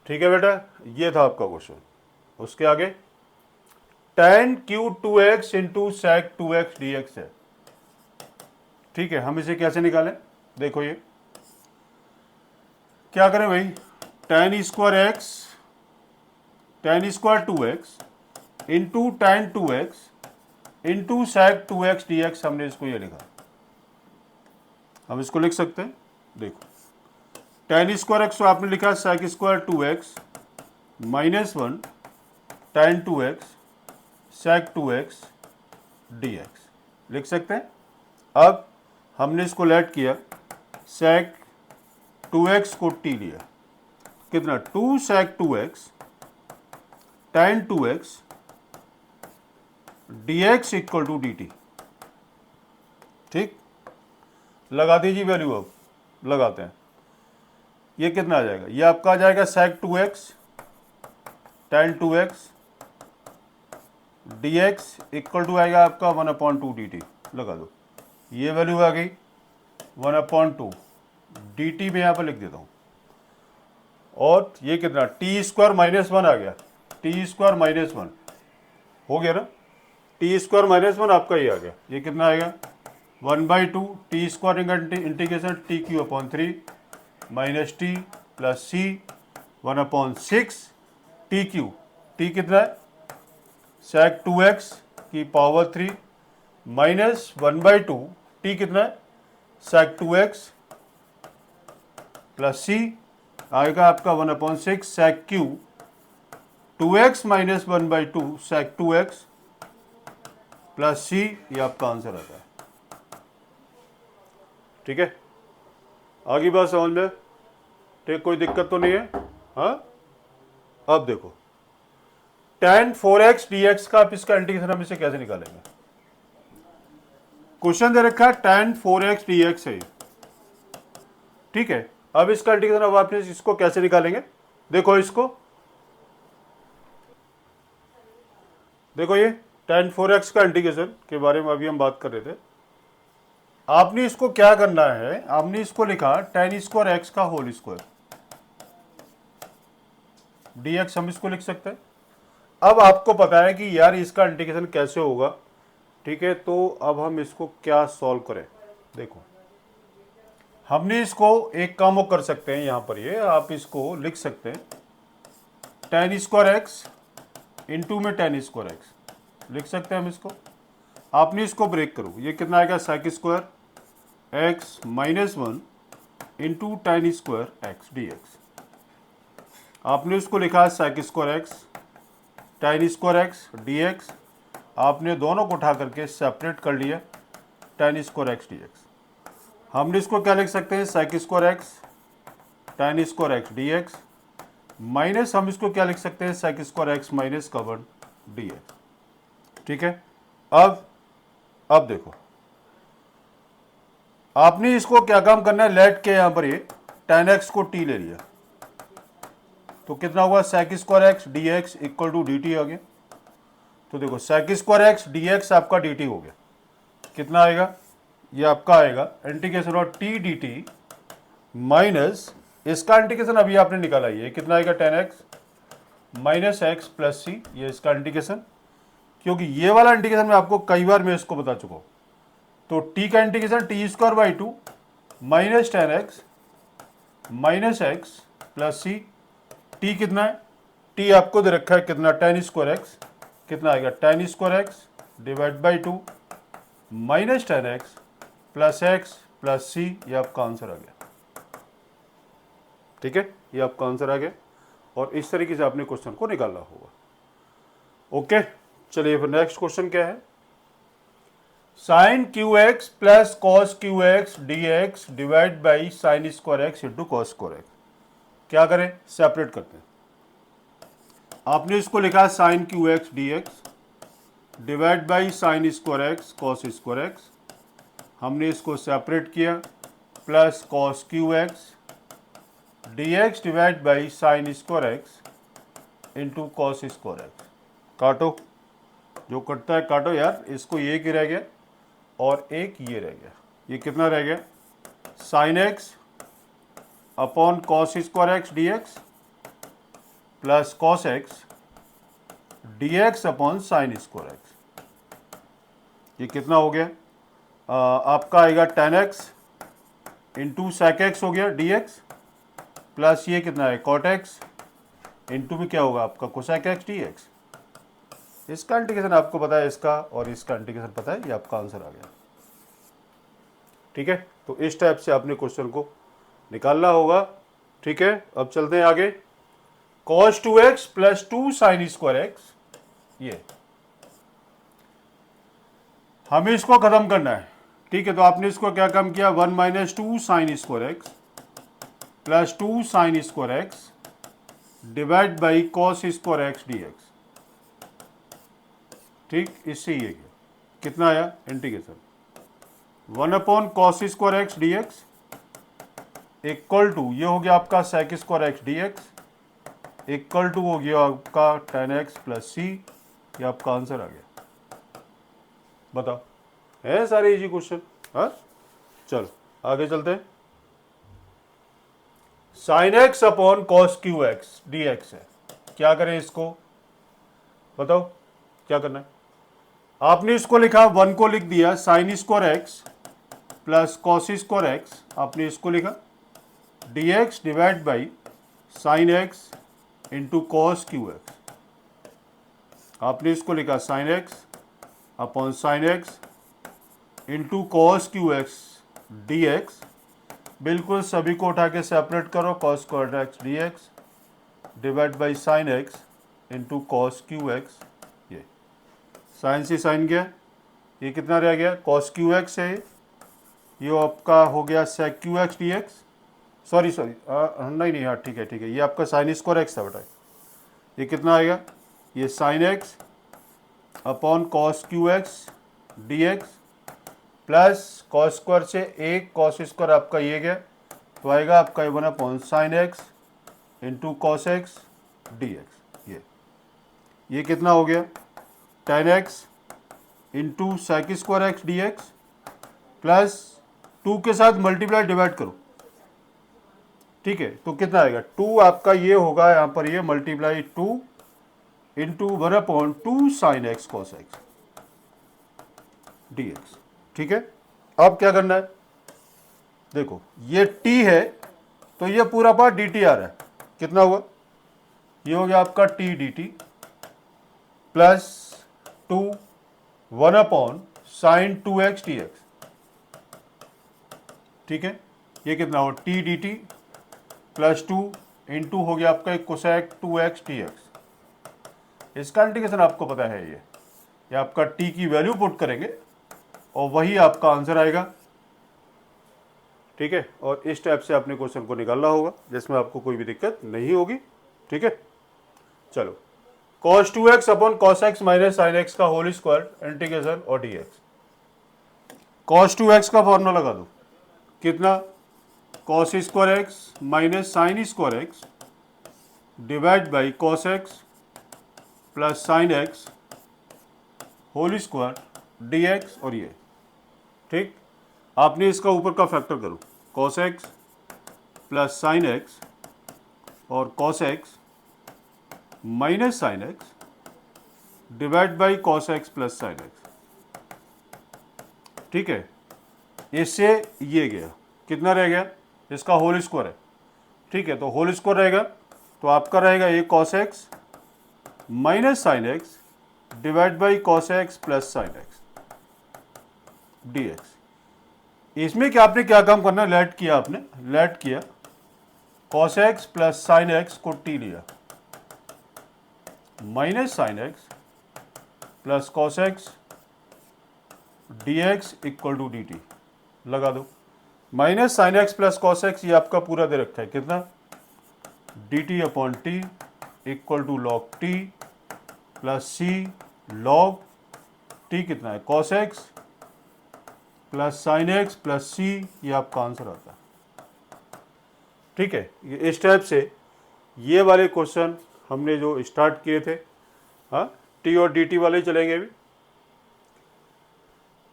ठीक है बेटा, ये था आपका क्वेश्चन। उसके आगे tan Q 2x into sec 2x dx है। ठीक है, हम इसे कैसे निकालें, देखो ये क्या करें भाई, tan square x tan square 2x into tan 2x into sec 2x dx, हमने इसको ये लिखा, हम इसको लिख सकते हैं। देखो tan स्क्वायर x आपने लिखा sec square 2x minus 1 tan 2x sec 2x dx लिख सकते हैं। अब हमने इसको लेट किया, sec 2x को t लिया, कितना 2 sec 2x tan 2x dx equal to dt। ठीक, लगा दीजिए वैल्यू, अब लगाते हैं, ये कितना आ जाएगा, ये आपका आ जाएगा sec 2x tan 2x dx equal to आएगा आपका 1/2 dt, लगा दो, ये वैल्यू आ गई 1/2 dt में यहाँ पर लिख देता हूँ, और ये कितना टी स्क्वायर माइनस 1 आ गया, टी स्क्वायर माइनस 1 हो गया ना, टी स्क्वायर माइनस 1 आपका ये आ गया, ये कितना आएगा 1/2 t square integration t q upon 3 minus t plus c 1/6 t q, t कितना है sec 2x की पावर 3 माइनस 1/2 टी कितना है sec 2x प्लस सी आएगा आपका 1/6 sec q 2x minus 1/2 sec 2x plus सी, ये आपका आंसर आता है। ठीक है, आगे बात समझ में, ठीक, कोई दिक्कत तो नहीं है। हाँ, अब देखो tan 4x dx का आप इसका इंटीग्रेशन हम इसे कैसे निकालेंगे, क्वेश्चन दे रखा है tan 4x dx है, ठीक है। अब इसका इंटीग्रेशन अब आपने इसको कैसे निकालेंगे, देखो इसको, देखो ये tan 4x का इंटीग्रेशन के बारे में अभी हम बात कर रहे थे। आपने इसको क्या करना है, आपने इसको लिखा tan स्क्वायर x का होल स्क्वायर dx, हम इसको लिख सकते हैं। अब आपको पता है कि यार इसका इंटीग्रेशन कैसे होगा, ठीक है। तो अब हम इसको क्या सॉल्व करें, देखो हमने इसको एक काम वो कर सकते हैं, यहां पर ये आप इसको लिख सकते हैं tan स्क्वायर एक्स इंटू में tan स्क्वायर एक्स लिख सकते हैं हम इसको। आपने इसको ब्रेक करो, ये कितना आएगा sec square x minus 1 into tan square x d x. आपने उसको लिखा sec square x tan square x d x, आपने दोनों को उठा करके सेपरेट कर लिया tan square x d x. हमने इसको क्या लिख सकते हैं, sec square x tan square x d x minus हम इसको क्या लिख सकते हैं, sec square x minus covered D x, ठीक है। अब देखो आपने इसको क्या काम करना है, लेट के यहां पर ये tan x को t ले लिया, तो कितना हुआ sec square x d x equal to d t आ गया। तो देखो sec square x d x आपका डी टी हो गया, कितना आएगा, ये आपका आएगा integration of t d t minus इसका इंटीग्रेशन अभी आपने निकाला, ये कितना आएगा tan x minus x plus सी, ये इसका इंटीग्रेशन, क्योंकि ये वाला इंटीग्रेशन में आपको कई बार मैं इसको बता चुका हूं। तो t का integration t square by 2 minus tan x minus x plus c, t कितना है, टी आपको दे रखा है कितना tan स्क्वायर एक्स, कितना आएगा tan square x divide by 2 minus tan x plus सी, ये आपका आंसर आ गया, ठीक है, ये आपका आंसर आ गया। और इस तरीके से आपने क्वेश्चन को निकालना होगा। ओके, चलिए फिर नेक्स्ट क्वेश्चन क्या है, sine cube x plus cos cube x d x divide by sine square x into cos square x. क्या करें, सेपरेट करते हैं। आपने इसको लिखा sine cube x d x divide by sine square x cos square x, हमने इसको separate किया, plus cos cube x d x divide by sine square x into cos square x. काटो, जो कटता है काटो यार, इसको ये की रह गया और एक ये रह गया, ये कितना रह गया, sine x upon cos square x d x plus cos x d x upon sine square x, ये कितना हो गया, आपका आएगा tan x into sec x हो गया डी एक्स प्लस ये कितना है cot x इंटू में क्या होगा आपका cosec x डी एक्स। इसका इंटीग्रेशन आपको पता है, इसका और इसका इंटीग्रेशन पता है, ये आपका आंसर आ गया, ठीक है। तो इस टाइप से आपने क्वेश्चन को निकालना होगा, ठीक है। अब चलते हैं आगे, cos 2x plus 2 sine square x, ये हमें इसको खत्म करना है, ठीक है। तो आपने इसको क्या कम किया, 1 minus 2 sine square x plus 2 sine square x divide by cos square x d x, ठीक। इससे ये कितना आया integration 1 upon cos square x d x equal to ये हो गया आपका sec square x d x equal to हो गया आपका tan x प्लस सी, ये आपका आंसर आ गया। बताओ, है सारे इजी क्वेश्चन, हाँ। चलो आगे चलते हैं, sine x upon cos cube x d x है, क्या करें इसको, बताओ क्या करना है। आपने इसको लिखा, 1 को लिख दिया sign square x plus cos square x, आपने इसको लिखा D x divide by sine x into cos cube x, आपने इसको लिखा sine x upon sine x into cos cube x d x, बिल्कुल सभी को उठा के सेपरेट करो, cos square x d x divide by sine x into cos cube x, ये साइन से साइन गया, ये कितना रह गया कॉस क्यू एक्स है, ये आपका हो गया sec q x d x, sorry नहीं हाँ ठीक है, ये आपका साइन स्क्वायर एक्स था बेटा, ये कितना आएगा, ये sine x upon cos cube x d x plus cos square से एक कॉस स्क्वायर आपका ये गया तो आएगा आपका 1/sin x into cos x d x. ये कितना हो गया, tan x into sec square x d x plus 2 के साथ मल्टीप्लाई डिवाइड करो, ठीक है, तो कितना आएगा 2 आपका ये होगा यहाँ पर, ये multiply 2 into 1/2 sin x cos x dx, ठीक है। अब क्या करना है, देखो ये t है तो ये पूरा पार्ट dt आ रहा है, कितना हुआ, ये हो गया आपका t dt plus 2 1/sin 2x dx, ठीक है। ये कितना हो t dt प्लस 2 इंटू हो गया आपका कोसेक 2x dx। इसका इंटीग्रेशन आपको पता है, ये आपका t की वैल्यू पुट करेंगे और वही आपका आंसर आएगा, ठीक है। और इस टाइप से आपने क्वेश्चन को निकालना होगा जिसमें आपको कोई भी दिक्कत नहीं होगी, ठीक है। चलो cos 2x upon cos x minus sin x का होल स्क्वायर इंटीग्रेशन और dx। cos 2x का फॉर्मूला लगा दो, कितना cos square x minus sin square x divide by cos x plus sin x whole square dx, और ये ठीक, आपने इसका ऊपर का फैक्टर करो, cos x plus sin x और cos x minus sin x divide by cos x plus sin x, ठीक है। इससे ये गया, कितना रह गया, इसका होल स्क्वायर है, ठीक है, तो होल स्क्वायर रहेगा तो आपका रहेगा ये cos x minus sin x divide by cos x plus sin x dx। इसमें क्या आपने क्या काम करना, लेट किया, आपने लेट किया cos x plus sin x को t लिया minus sin x plus cos x dx equal to dt लगा दो, minus sin x plus cos x ये आपका पूरा दे रखा है, कितना dt upon t equal to log t plus c log t, कितना है cos x plus sin x plus सी, ये आपका आंसर आता है, ठीक है। ये इस टाइप से ये वाले क्वेश्चन हमने जो स्टार्ट किए थे, हाँ टी और डी टी वाले चलेंगे अभी।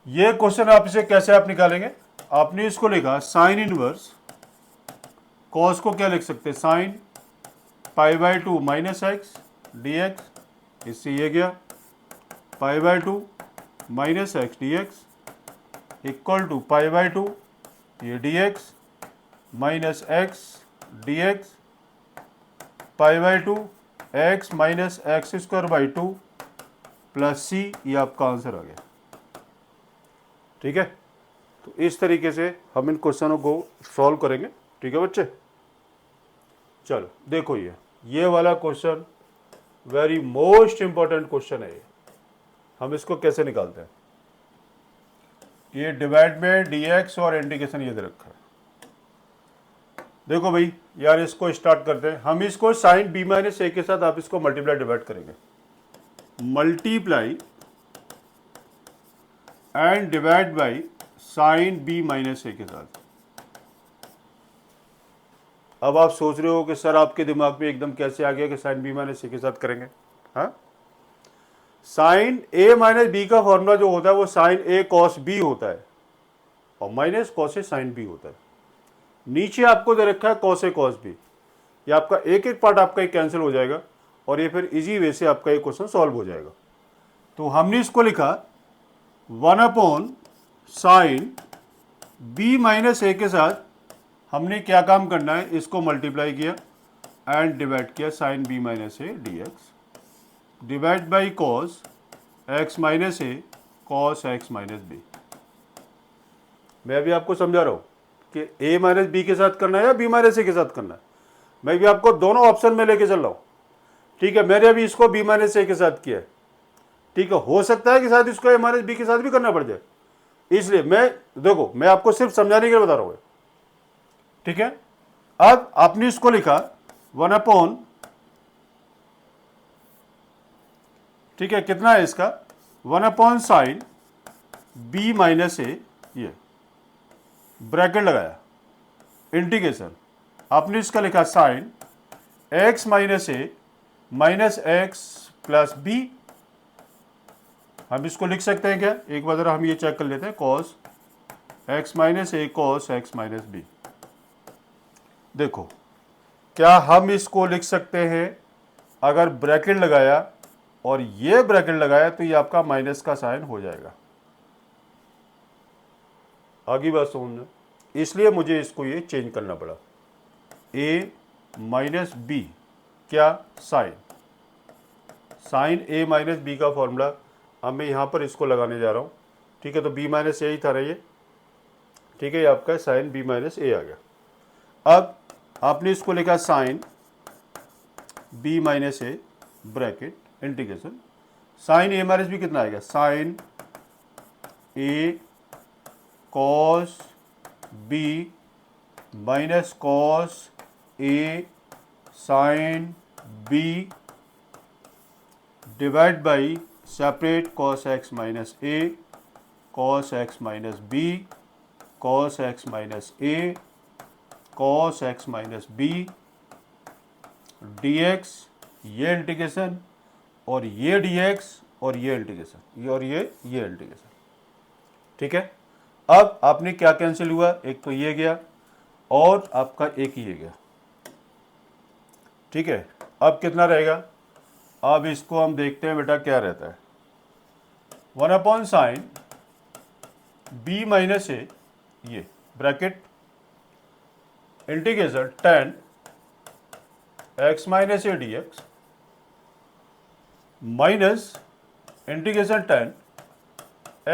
ये क्वेश्चन आप इसे कैसे आप निकालेंगे, आपने इसको लिखा साइन इनवर्स, कॉस को क्या लिख सकते हैं, sine π/2 minus x d x, इससे ये गया π/2 minus x d x equal to π/2 ये d x minus x d x π/2 x minus x square by 2 plus सी, ये आपका आंसर आ गया, ठीक है। तो इस तरीके से हम इन क्वेश्चनों को सॉल्व करेंगे, ठीक है बच्चे। चलो देखो ये वाला question very most important question है, हम इसको कैसे निकालते हैं, ये डिवाइड में dx और इंटीग्रेशन ये दे रखा है। देखो भाई यार, इसको स्टार्ट करते हैं, हम इसको साइन b माइनस ए के साथ आप इसको मल्टीप्लाई डिवाइड करेंगे, multiply and divide by sine b minus a के साथ। अब आप सोच रहे हो कि सर आपके दिमाग में एकदम कैसे आ गया कि साइन b माइनस ए के साथ करेंगे, हाँ साइन a माइनस बी का फॉर्मूला जो होता है वो साइन a कॉस b होता है और minus cos a sine b होता है। नीचे आपको दे रखा है कॉस a कॉस b, ये आपका एक एक पार्ट आपका कैंसिल हो जाएगा और ये फिर इजी वे से आपका ये क्वेश्चन सॉल्व हो जाएगा। तो हमने इसको लिखा 1/sin b माइनस ए के साथ हमने क्या काम करना है, इसको मल्टीप्लाई किया एंड डिवाइड किया sine b minus a d x divide by cos x minus a cos x minus b. मैं अभी आपको समझा रहा हूँ कि a माइनस बी के साथ करना है या b माइनस ए के साथ करना है, मैं भी आपको दोनों ऑप्शन में लेके चल रहा हूँ, ठीक है। मैंने अभी इसको b माइनस ए के साथ किया है, ठीक है, हो सकता है कि शायद इसको a माइनस बी के साथ भी करना पड़ जाए, इसलिए मैं देखो मैं आपको सिर्फ समझाने के लिए बता रहा हूँ, ठीक है। अब आपने इसको लिखा 1/, ठीक है, कितना है इसका 1/sin b माइनस ए, ये ब्रैकेट लगाया इंटीग्रेशन, आपने इसका लिखा sign x minus a minus x plus B. हम इसको लिख सकते हैं क्या, एक बार हम ये चेक कर लेते हैं, cos x minus a cos x minus B. देखो क्या हम इसको लिख सकते हैं, अगर ब्रैकेट लगाया और ये ब्रैकेट लगाया तो ये आपका माइनस का साइन हो जाएगा। आगे बात समझना, इसलिए मुझे इसको ये चेंज करना पड़ा। a माइनस बी क्या, साइन a माइनस बी का फॉर्मूला, अब मैं यहाँ पर इसको लगाने जा रहा हूँ। ठीक है, तो b माइनस ए ही था ये। ठीक है, ये आपका साइन b माइनस ए आ गया। अब आपने इसको लिखा sine b minus a bracket integration, sine a minus b कितना आएगा, sine a cos b minus cos a sine b divide by separate cos x minus a cos x minus b cos x minus a cos x minus b dx, ये integration और ये dx और ये integration, ये और ये integration. ठीक है, अब आपने क्या कैंसिल हुआ, एक तो ये गया और आपका एक ये गया। ठीक है, अब कितना रहेगा, अब इसको हम देखते हैं बेटा क्या रहता है, 1 साइन b माइनस ए, ये bracket integration tan x minus a d x minus integration tan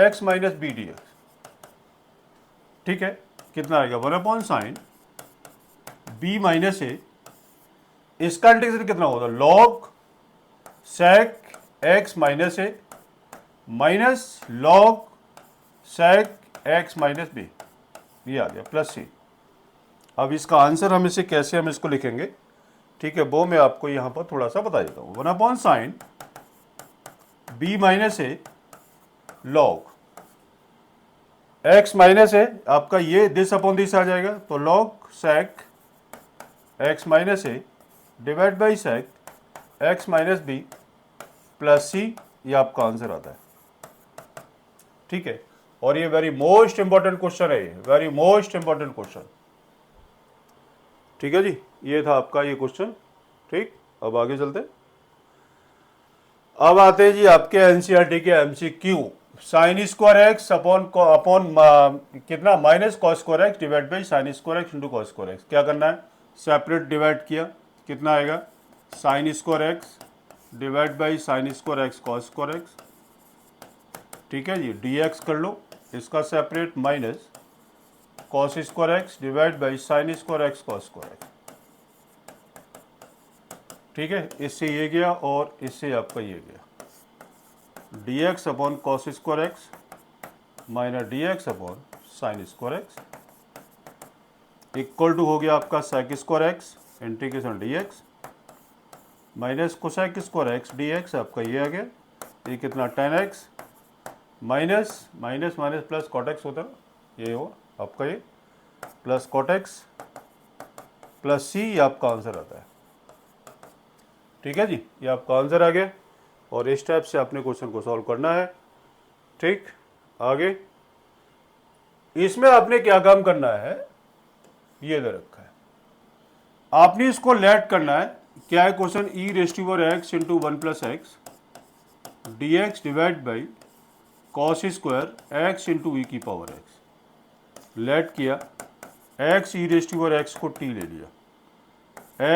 x minus b d x. ठीक है, कितना आएगा, 1 साइन b माइनस ए, इसका इंटीग्रेशन कितना होगा, log sec x minus a minus log sec x minus b, ये आ गया प्लस सी। अब इसका आंसर हम इसे कैसे हम इसको लिखेंगे, ठीक है, वो मैं आपको यहां पर थोड़ा सा बता देता हूं। 1 sine b minus a log x minus है आपका, ये दिस अपॉन दिस आ जाएगा, तो log sec x minus a divide by sec x minus b plus सी, ये आपका आंसर आता है। ठीक है, और ये वेरी मोस्ट इंपॉर्टेंट क्वेश्चन है, वेरी मोस्ट इंपॉर्टेंट क्वेश्चन। ठीक है जी, ये था आपका ये क्वेश्चन। ठीक, अब आगे चलते, अब आते हैं जी आपके एनसीईआरटी के MCQ. Sine square x upon कितना, minus cos square x divide by sine square x into cos square x. क्या करना है, सेपरेट डिवाइड किया, कितना आएगा, sine square x divide by sine square x cos square x. ठीक है जी, डी एक्स कर लो, इसका separate minus cos square x divide by sine square x cos square x. ठीक है, इससे ये गया और इससे आपका ये गया, d x upon cos square x minus d x upon sine square x equal to हो गया आपका sec square x integration d x minus cosec square x d x, आपका ये आ गया, ये कितना tan x minus minus minus plus cot x होता है, ये हो आपका ये प्लस कॉट एक्स प्लस सी, ये आपका आंसर आता है। ठीक है जी, ये आपका आंसर आ गया और इस टाइप से आपने क्वेश्चन को सॉल्व करना है। ठीक, आगे इसमें आपने क्या काम करना है, ये दे रखा है, आपने इसको लेट करना है। क्या है question, e raise to power x into 1 plus x d x divide by cos square x into e की पावर एक्स। लेट किया, x e raise to power x को टी ले लिया,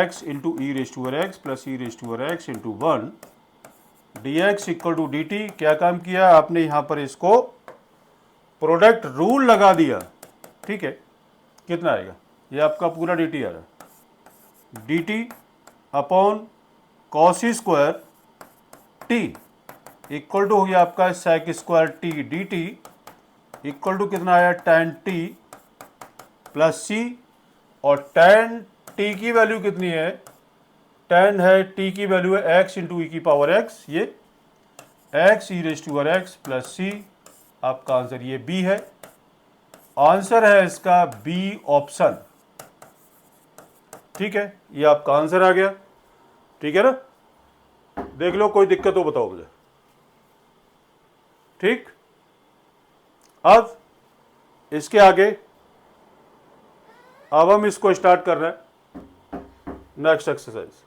x into e raise to power x plus e raise to power x into 1 d x equal to d t. क्या काम किया आपने, यहाँ पर इसको प्रोडक्ट रूल लगा दिया। ठीक है, कितना आएगा, ये आपका पूरा डी टी आ रहा है, d t upon cos square t equal to हो गया आपका sec square t d t equal to कितना आया, tan टी प्लस सी, और tan टी की वैल्यू कितनी है, tan है टी की वैल्यू है x इंटू ई की पावर x, ये x e raise to power x plus c, आपका आंसर ये बी है। आंसर है इसका बी ऑप्शन, ठीक है, ये आपका आंसर आ गया। ठीक है ना, देख लो, कोई दिक्कत हो बताओ मुझे। ठीक, अब इसके आगे अब हम इसको स्टार्ट कर रहे हैं next exercise.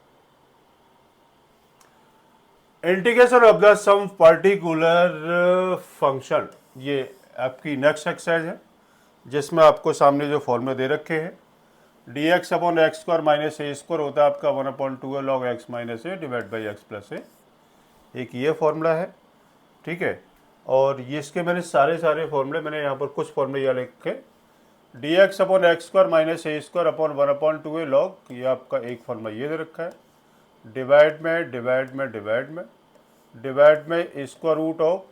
Integration of the sum particular function, ये आपकी नेक्स्ट एक्सरसाइज है जिसमें आपको सामने जो फॉर्मूले दे रखे हैं, d x upon x square minus a square होता है आपका 1/2 log x minus a divide by x plus a, एक ये फॉर्मूला है। ठीक है, और ये इसके मैंने सारे फॉर्मूले, मैंने यहाँ पर कुछ फॉर्मूले यहाँ लिखे, d x upon x square minus a square upon 1/2 log, ये आपका एक फॉर्मूला ये दे रखा है, डिवाइड में स्क्वायर रूट ऑफ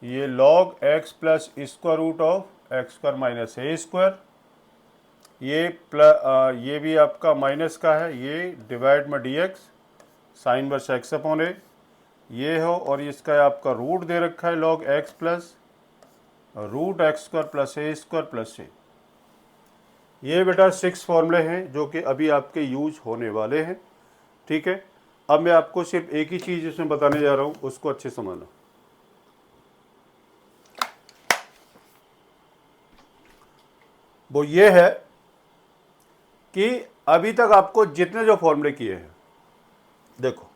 ये log x plus square root of x square minus a square, ये भी आपका माइनस का है, ये डिवाइड में d x sine verse x upon a ये हो, और इसका आपका रूट दे रखा है log x plus root x square plus a square plus a. ये बेटा 6 फॉर्मूले हैं जो कि अभी आपके यूज होने वाले हैं। ठीक है, अब मैं आपको सिर्फ एक ही चीज़ इसमें बताने जा रहा हूँ, उसको अच्छे से समझना। वो ये है कि अभी तक आपको जितने जो फॉर्मूले किए हैं, देखो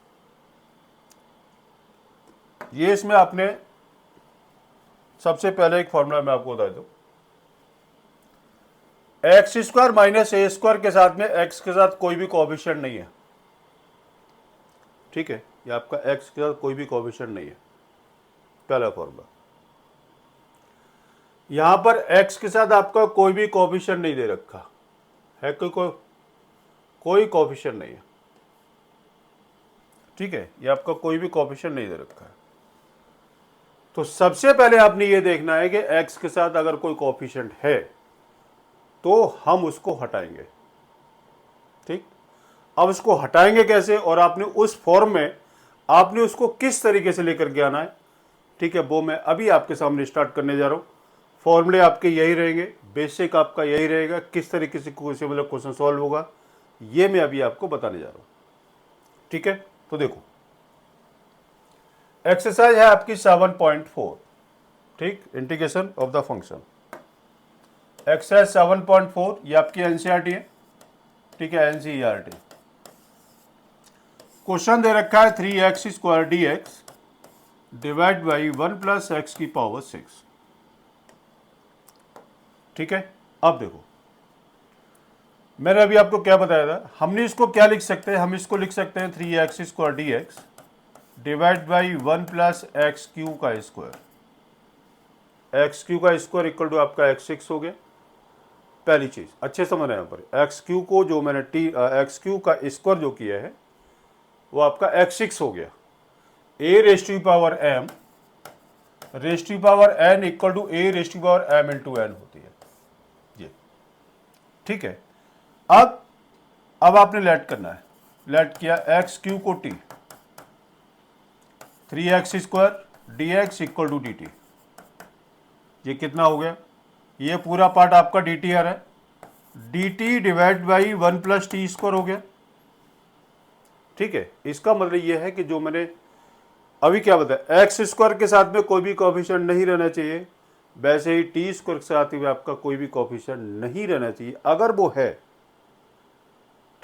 ये इसमें आपने सबसे पहले एक फॉर्मूला मैं आपको बता दूं, x square minus a square के साथ में एक्स के साथ कोई भी कोएफिशिएंट नहीं है। ठीक है, ये आपका एक्स के साथ कोई भी कोएफिशिएंट नहीं है, पहला फॉर्मूला। यहां पर एक्स के साथ आपका कोई भी कोएफिशिएंट नहीं दे रखा है, कोई कोएफिशिएंट नहीं है। ठीक है, ये आपका कोई भी कोएफिशिएंट नहीं दे रखा है। तो सबसे पहले आपने ये देखना है कि एक्स के साथ अगर कोई कोएफिशिएंट है तो हम उसको हटाएंगे। ठीक, अब उसको हटाएंगे कैसे, और आपने उस फॉर्म में आपने उसको किस तरीके से लेकर के आना है, ठीक है, वो मैं अभी आपके सामने स्टार्ट करने जा रहा हूं। फॉर्मूले आपके यही रहेंगे, बेसिक आपका यही रहेगा, किस तरीके से मतलब क्वेश्चन सॉल्व होगा ये मैं अभी आपको बताने जा रहा हूं। ठीक है, तो देखो एक्सरसाइज है आपकी 7.4। ठीक, integration of the function, exercise 7.4 ये आपकी एनसीईआरटी है। ठीक है, एनसीईआरटी। क्वेश्चन दे रखा है 3x square d x divide by 1 plus x की पावर 6। ठीक है, अब देखो मैंने अभी आपको क्या बताया था, हमने इसको क्या लिख सकते हैं, हम इसको लिख सकते हैं 3x square d x divide by 1 plus x Q का स्क्वायर, एक्स क्यू का स्क्वायर इक्वल टू आपका x6 हो गया। पहली चीज अच्छे समझ रहे हैं, यहाँ पर एक्स क्यू को जो मैंने एक्स क्यू का स्क्वायर जो किया है वो आपका x6 हो गया। a raise to power m raise to power n equal to a raise to power m into n होती है ये। ठीक है, अब आपने लेट करना है, लेट किया एक्स क्यू को t, 3x square d x equal to d t, ये कितना हो गया, ये पूरा पार्ट आपका डी टी आ रहा है, d T divide by 1 plus T square हो गया। ठीक है, इसका मतलब ये है कि जो मैंने अभी क्या बताया, एक्स स्क्वायर के साथ में कोई भी कोएफिशिएंट नहीं रहना चाहिए, वैसे ही टी स्क्वायर के साथ में आपका कोई भी कोएफिशिएंट नहीं रहना चाहिए। अगर वो है,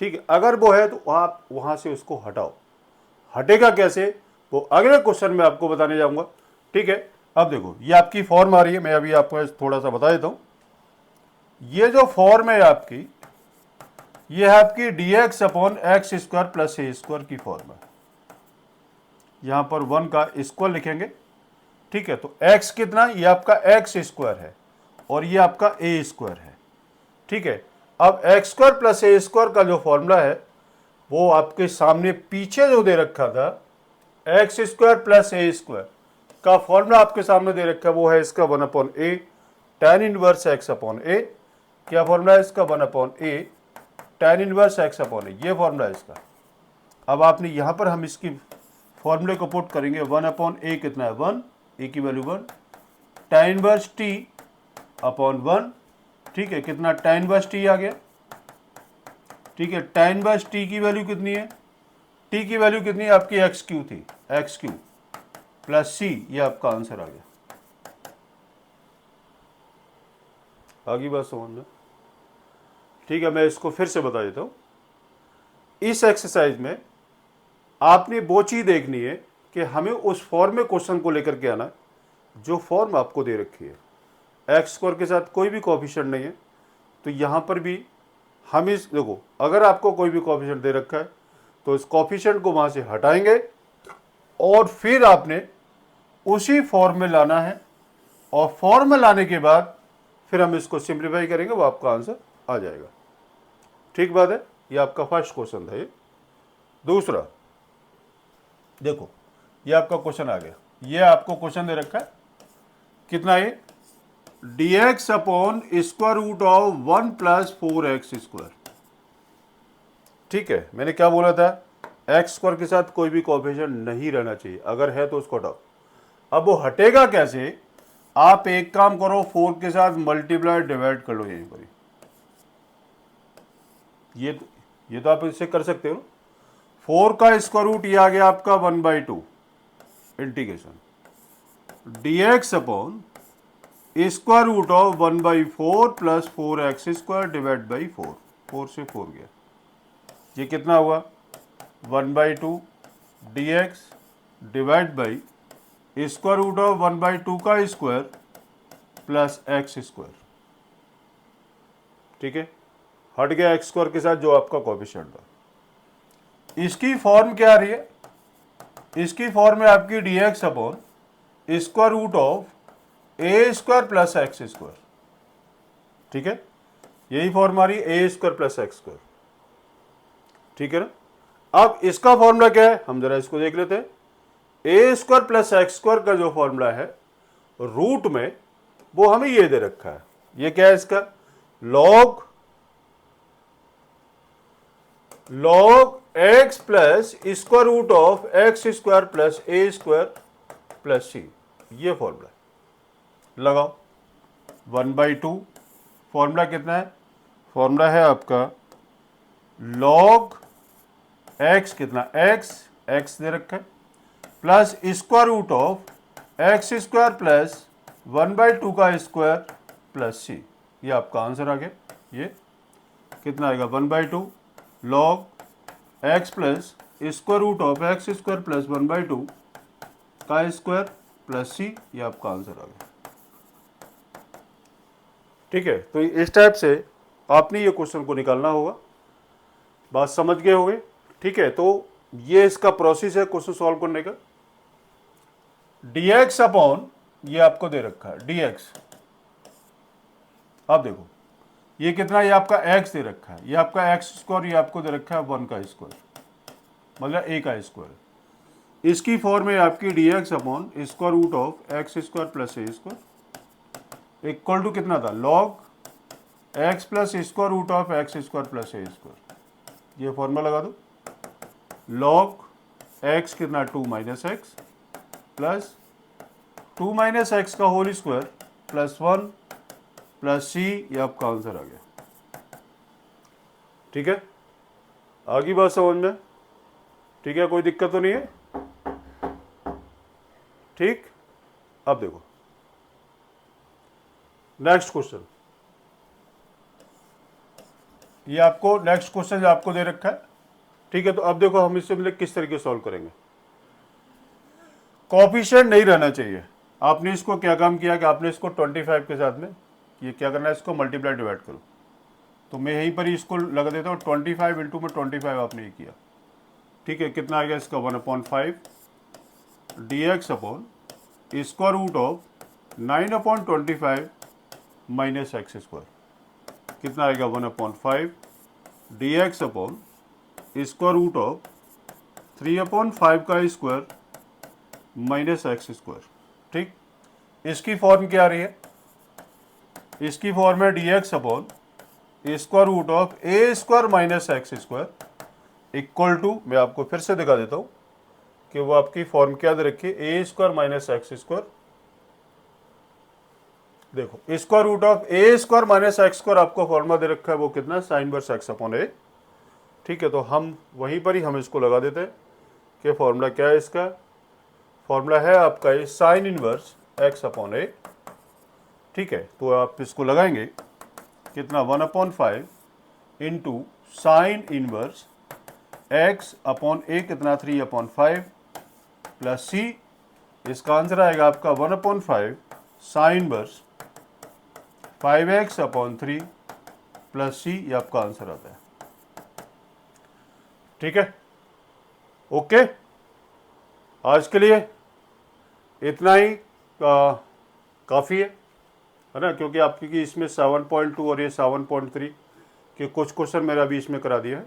ठीक है, अगर वो है तो आप वहां से उसको हटाओ। हटेगा कैसे वो अगले क्वेश्चन में आपको बताने जाऊंगा। ठीक है, अब देखो ये आपकी फॉर्म आ रही है, मैं अभी आपको थोड़ा सा बता देता हूं। ये जो फॉर्म है आपकी, ये है आपकी d x upon x square plus a square की फॉर्म है। यहां पर 1 का स्क्वायर लिखेंगे। ठीक है, तो x कितना, ये आपका एक्स स्क्वायर है और ये आपका ए स्क्वायर है। ठीक है, अब x square plus a square का जो फॉर्मूला है वो आपके सामने पीछे जो दे रखा था, x square plus a square का फॉर्मूला आपके सामने दे रखा है, वो है इसका 1/a tan inverse x upon a। क्या फॉर्मूला है इसका, 1/a tan inverse x upon a, ये फॉर्मूला है इसका। अब आपने यहां पर हम इसकी फॉर्मूले को पुट करेंगे, 1/a कितना है 1, a की value 1, tan inverse t upon 1। ठीक है, कितना tan इनवर्स t आ गया, ठीक है, tan इनवर्स टी की वैल्यू कितनी है, टी की वैल्यू कितनी है आपकी एक्स क्यू थी, एक्स क्यू प्लस सी, ये आपका आंसर आ गया। आगे बात समझ में? ठीक है, मैं इसको फिर से बता देता हूं। इस एक्सरसाइज में आपने वो चीज देखनी है कि हमें उस फॉर्म में क्वेश्चन को लेकर के आना जो फॉर्म आपको दे रखी है। एक्स स्क्वायर के साथ कोई भी कोएफिशिएंट नहीं है, तो यहां पर भी हम इस देखो, अगर आपको कोई भी कोएफिशिएंट दे रखा है तो इस कोएफिशिएंट को वहां से हटाएंगे और फिर आपने उसी फॉर्म में लाना है, और फॉर्म में लाने के बाद फिर हम इसको सिंप्लीफाई करेंगे, वो आपका आंसर आ जाएगा। ठीक बात है, ये आपका फर्स्ट क्वेश्चन था। ये दूसरा देखो, ये आपका क्वेश्चन आ गया, ये आपको क्वेश्चन दे रखा है कितना, ये dx upon square root of 1 plus 4x square. ठीक है, मैंने क्या बोला था, एक्स स्क्वायर के साथ कोई भी कोएफिशिएंट नहीं रहना चाहिए, अगर है तो उसको हटाओ। अब वो हटेगा कैसे, आप एक काम करो, 4 के साथ मल्टीप्लाई डिवाइड कर लो यहीं पर। ये तो आप इससे कर सकते हो। 4 का स्क्वायर रूट ये आ गया आपका 1/2 integration dx upon square root of 1/4 plus 4x square divide by 4, 4 से 4 गया, ये कितना हुआ 1/2 dx divide by square root of 1/2 का स्क्वायर प्लस x स्क्वायर। ठीक है, हट गया x स्क्वायर के साथ जो आपका कोएफिशिएंट था। इसकी फॉर्म क्या आ रही है, इसकी फॉर्म है आपकी dx upon square root of a square plus x square. ठीक है, यही फॉर्म आ रही है a square plus x square. ठीक है ना, अब इसका फॉर्मूला क्या है, हम जरा इसको देख लेते हैं। ए स्क्वायर प्लस एक्स स्क्वायर का जो फॉर्मूला है रूट में, वो हमें ये दे रखा है, ये क्या है इसका, log x plus square root of x square plus a square plus सी, ये फॉर्मूला लगाओ। 1/2 फॉर्मूला कितना है, फॉर्मूला है आपका log x, कितना x दे रखा है, plus square root of x square plus 1/2 का स्क्वायर प्लस सी, ये आपका आंसर आ गया। ये कितना आएगा 1/2 log x plus square root of x square plus 1/2 का स्क्वायर प्लस सी, ये आपका आंसर आ गया। ठीक है, तो इस टाइप से आपने ये क्वेश्चन को निकालना होगा। बात समझ गए होंगे। ठीक है, तो ये इसका प्रोसेस है क्वेश्चन सॉल्व करने का। dx अपॉन ये आपको दे रखा है dx, अब देखो ये कितना, ये आपका x दे रखा है, ये आपका x स्क्वायर, ये आपको दे रखा है 1 का स्क्वायर, मतलब a का स्क्वायर। इसकी फॉर्म है आपकी dx upon square root of x square plus a square equal to कितना था, log x plus square root of x square plus a square. ये फॉर्मूला लगा दो, log x कितना 2 माइनस एक्स प्लस 2 माइनस एक्स का होल स्क्वायर प्लस 1 प्लस सी, ये आपका आंसर आ गया। ठीक है, आगे बात समझ में? ठीक है, कोई दिक्कत तो नहीं है? ठीक, अब देखो नेक्स्ट क्वेश्चन, ये आपको नेक्स्ट क्वेश्चन आपको दे रखा है। ठीक है, तो अब देखो हम इससे मतलब किस तरीके सॉल्व करेंगे। कोएफिशिएंट नहीं रहना चाहिए, आपने इसको क्या काम किया कि आपने इसको 25 के साथ में ये क्या करना है, इसको मल्टीप्लाई डिवाइड करो। तो मैं यहीं पर ही इसको लगा देता हूँ, 25 इंटू में 25 आपने ये किया। ठीक है, कितना आ गया इसका 1/5 dx upon square root of 9/25 minus x square, कितना आएगा 1/5 dx upon square root of 3/5 का स्क्वायर माइनस एक्स स्क्वायर। ठीक, इसकी फॉर्म क्या आ रही है, इसकी फॉर्म है dx upon square root of a square minus x square equal to, मैं आपको फिर से दिखा देता हूं कि वो आपकी फॉर्म क्या दे रखी है, a square minus x square. देखो square root of a square minus x square आपको फॉर्मूला दे रखा है, वो कितना, sine inverse x upon a. ठीक है, तो हम वहीं पर ही हम इसको लगा देते हैं कि फॉर्मूला क्या है इसका। फॉर्मूला है आपका ये sine inverse x upon a. ठीक है, तो आप इसको लगाएंगे कितना 1/5 into sine inverse x upon a कितना 3/5 प्लस सी। इसका आंसर आएगा आपका 1/5 sine inverse 5x upon 3 plus सी, ये आपका आंसर आता है। ठीक है, ओके, आज के लिए इतना ही काफ़ी है ना, क्योंकि आपकी इसमें 7.2 और ये 7.3 के कुछ क्वेश्चन मेरा भी इसमें करा दिया है।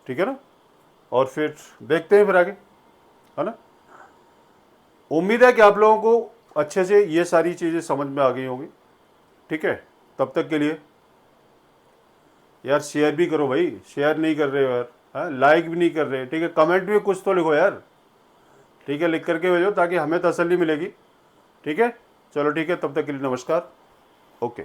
ठीक है ना, और फिर देखते हैं फिर आगे, है ना। उम्मीद है कि आप लोगों को अच्छे से ये सारी चीज़ें समझ में आ गई होंगी। ठीक है, तब तक के लिए यार शेयर भी करो भाई, शेयर नहीं कर रहे हो यार, हाँ, लाइक भी नहीं कर रहे। ठीक है, कमेंट भी कुछ तो लिखो यार। ठीक है, लिख करके भेजो ताकि हमें तसल्ली मिलेगी। ठीक है, चलो ठीक है, तब तक के लिए नमस्कार, ओके।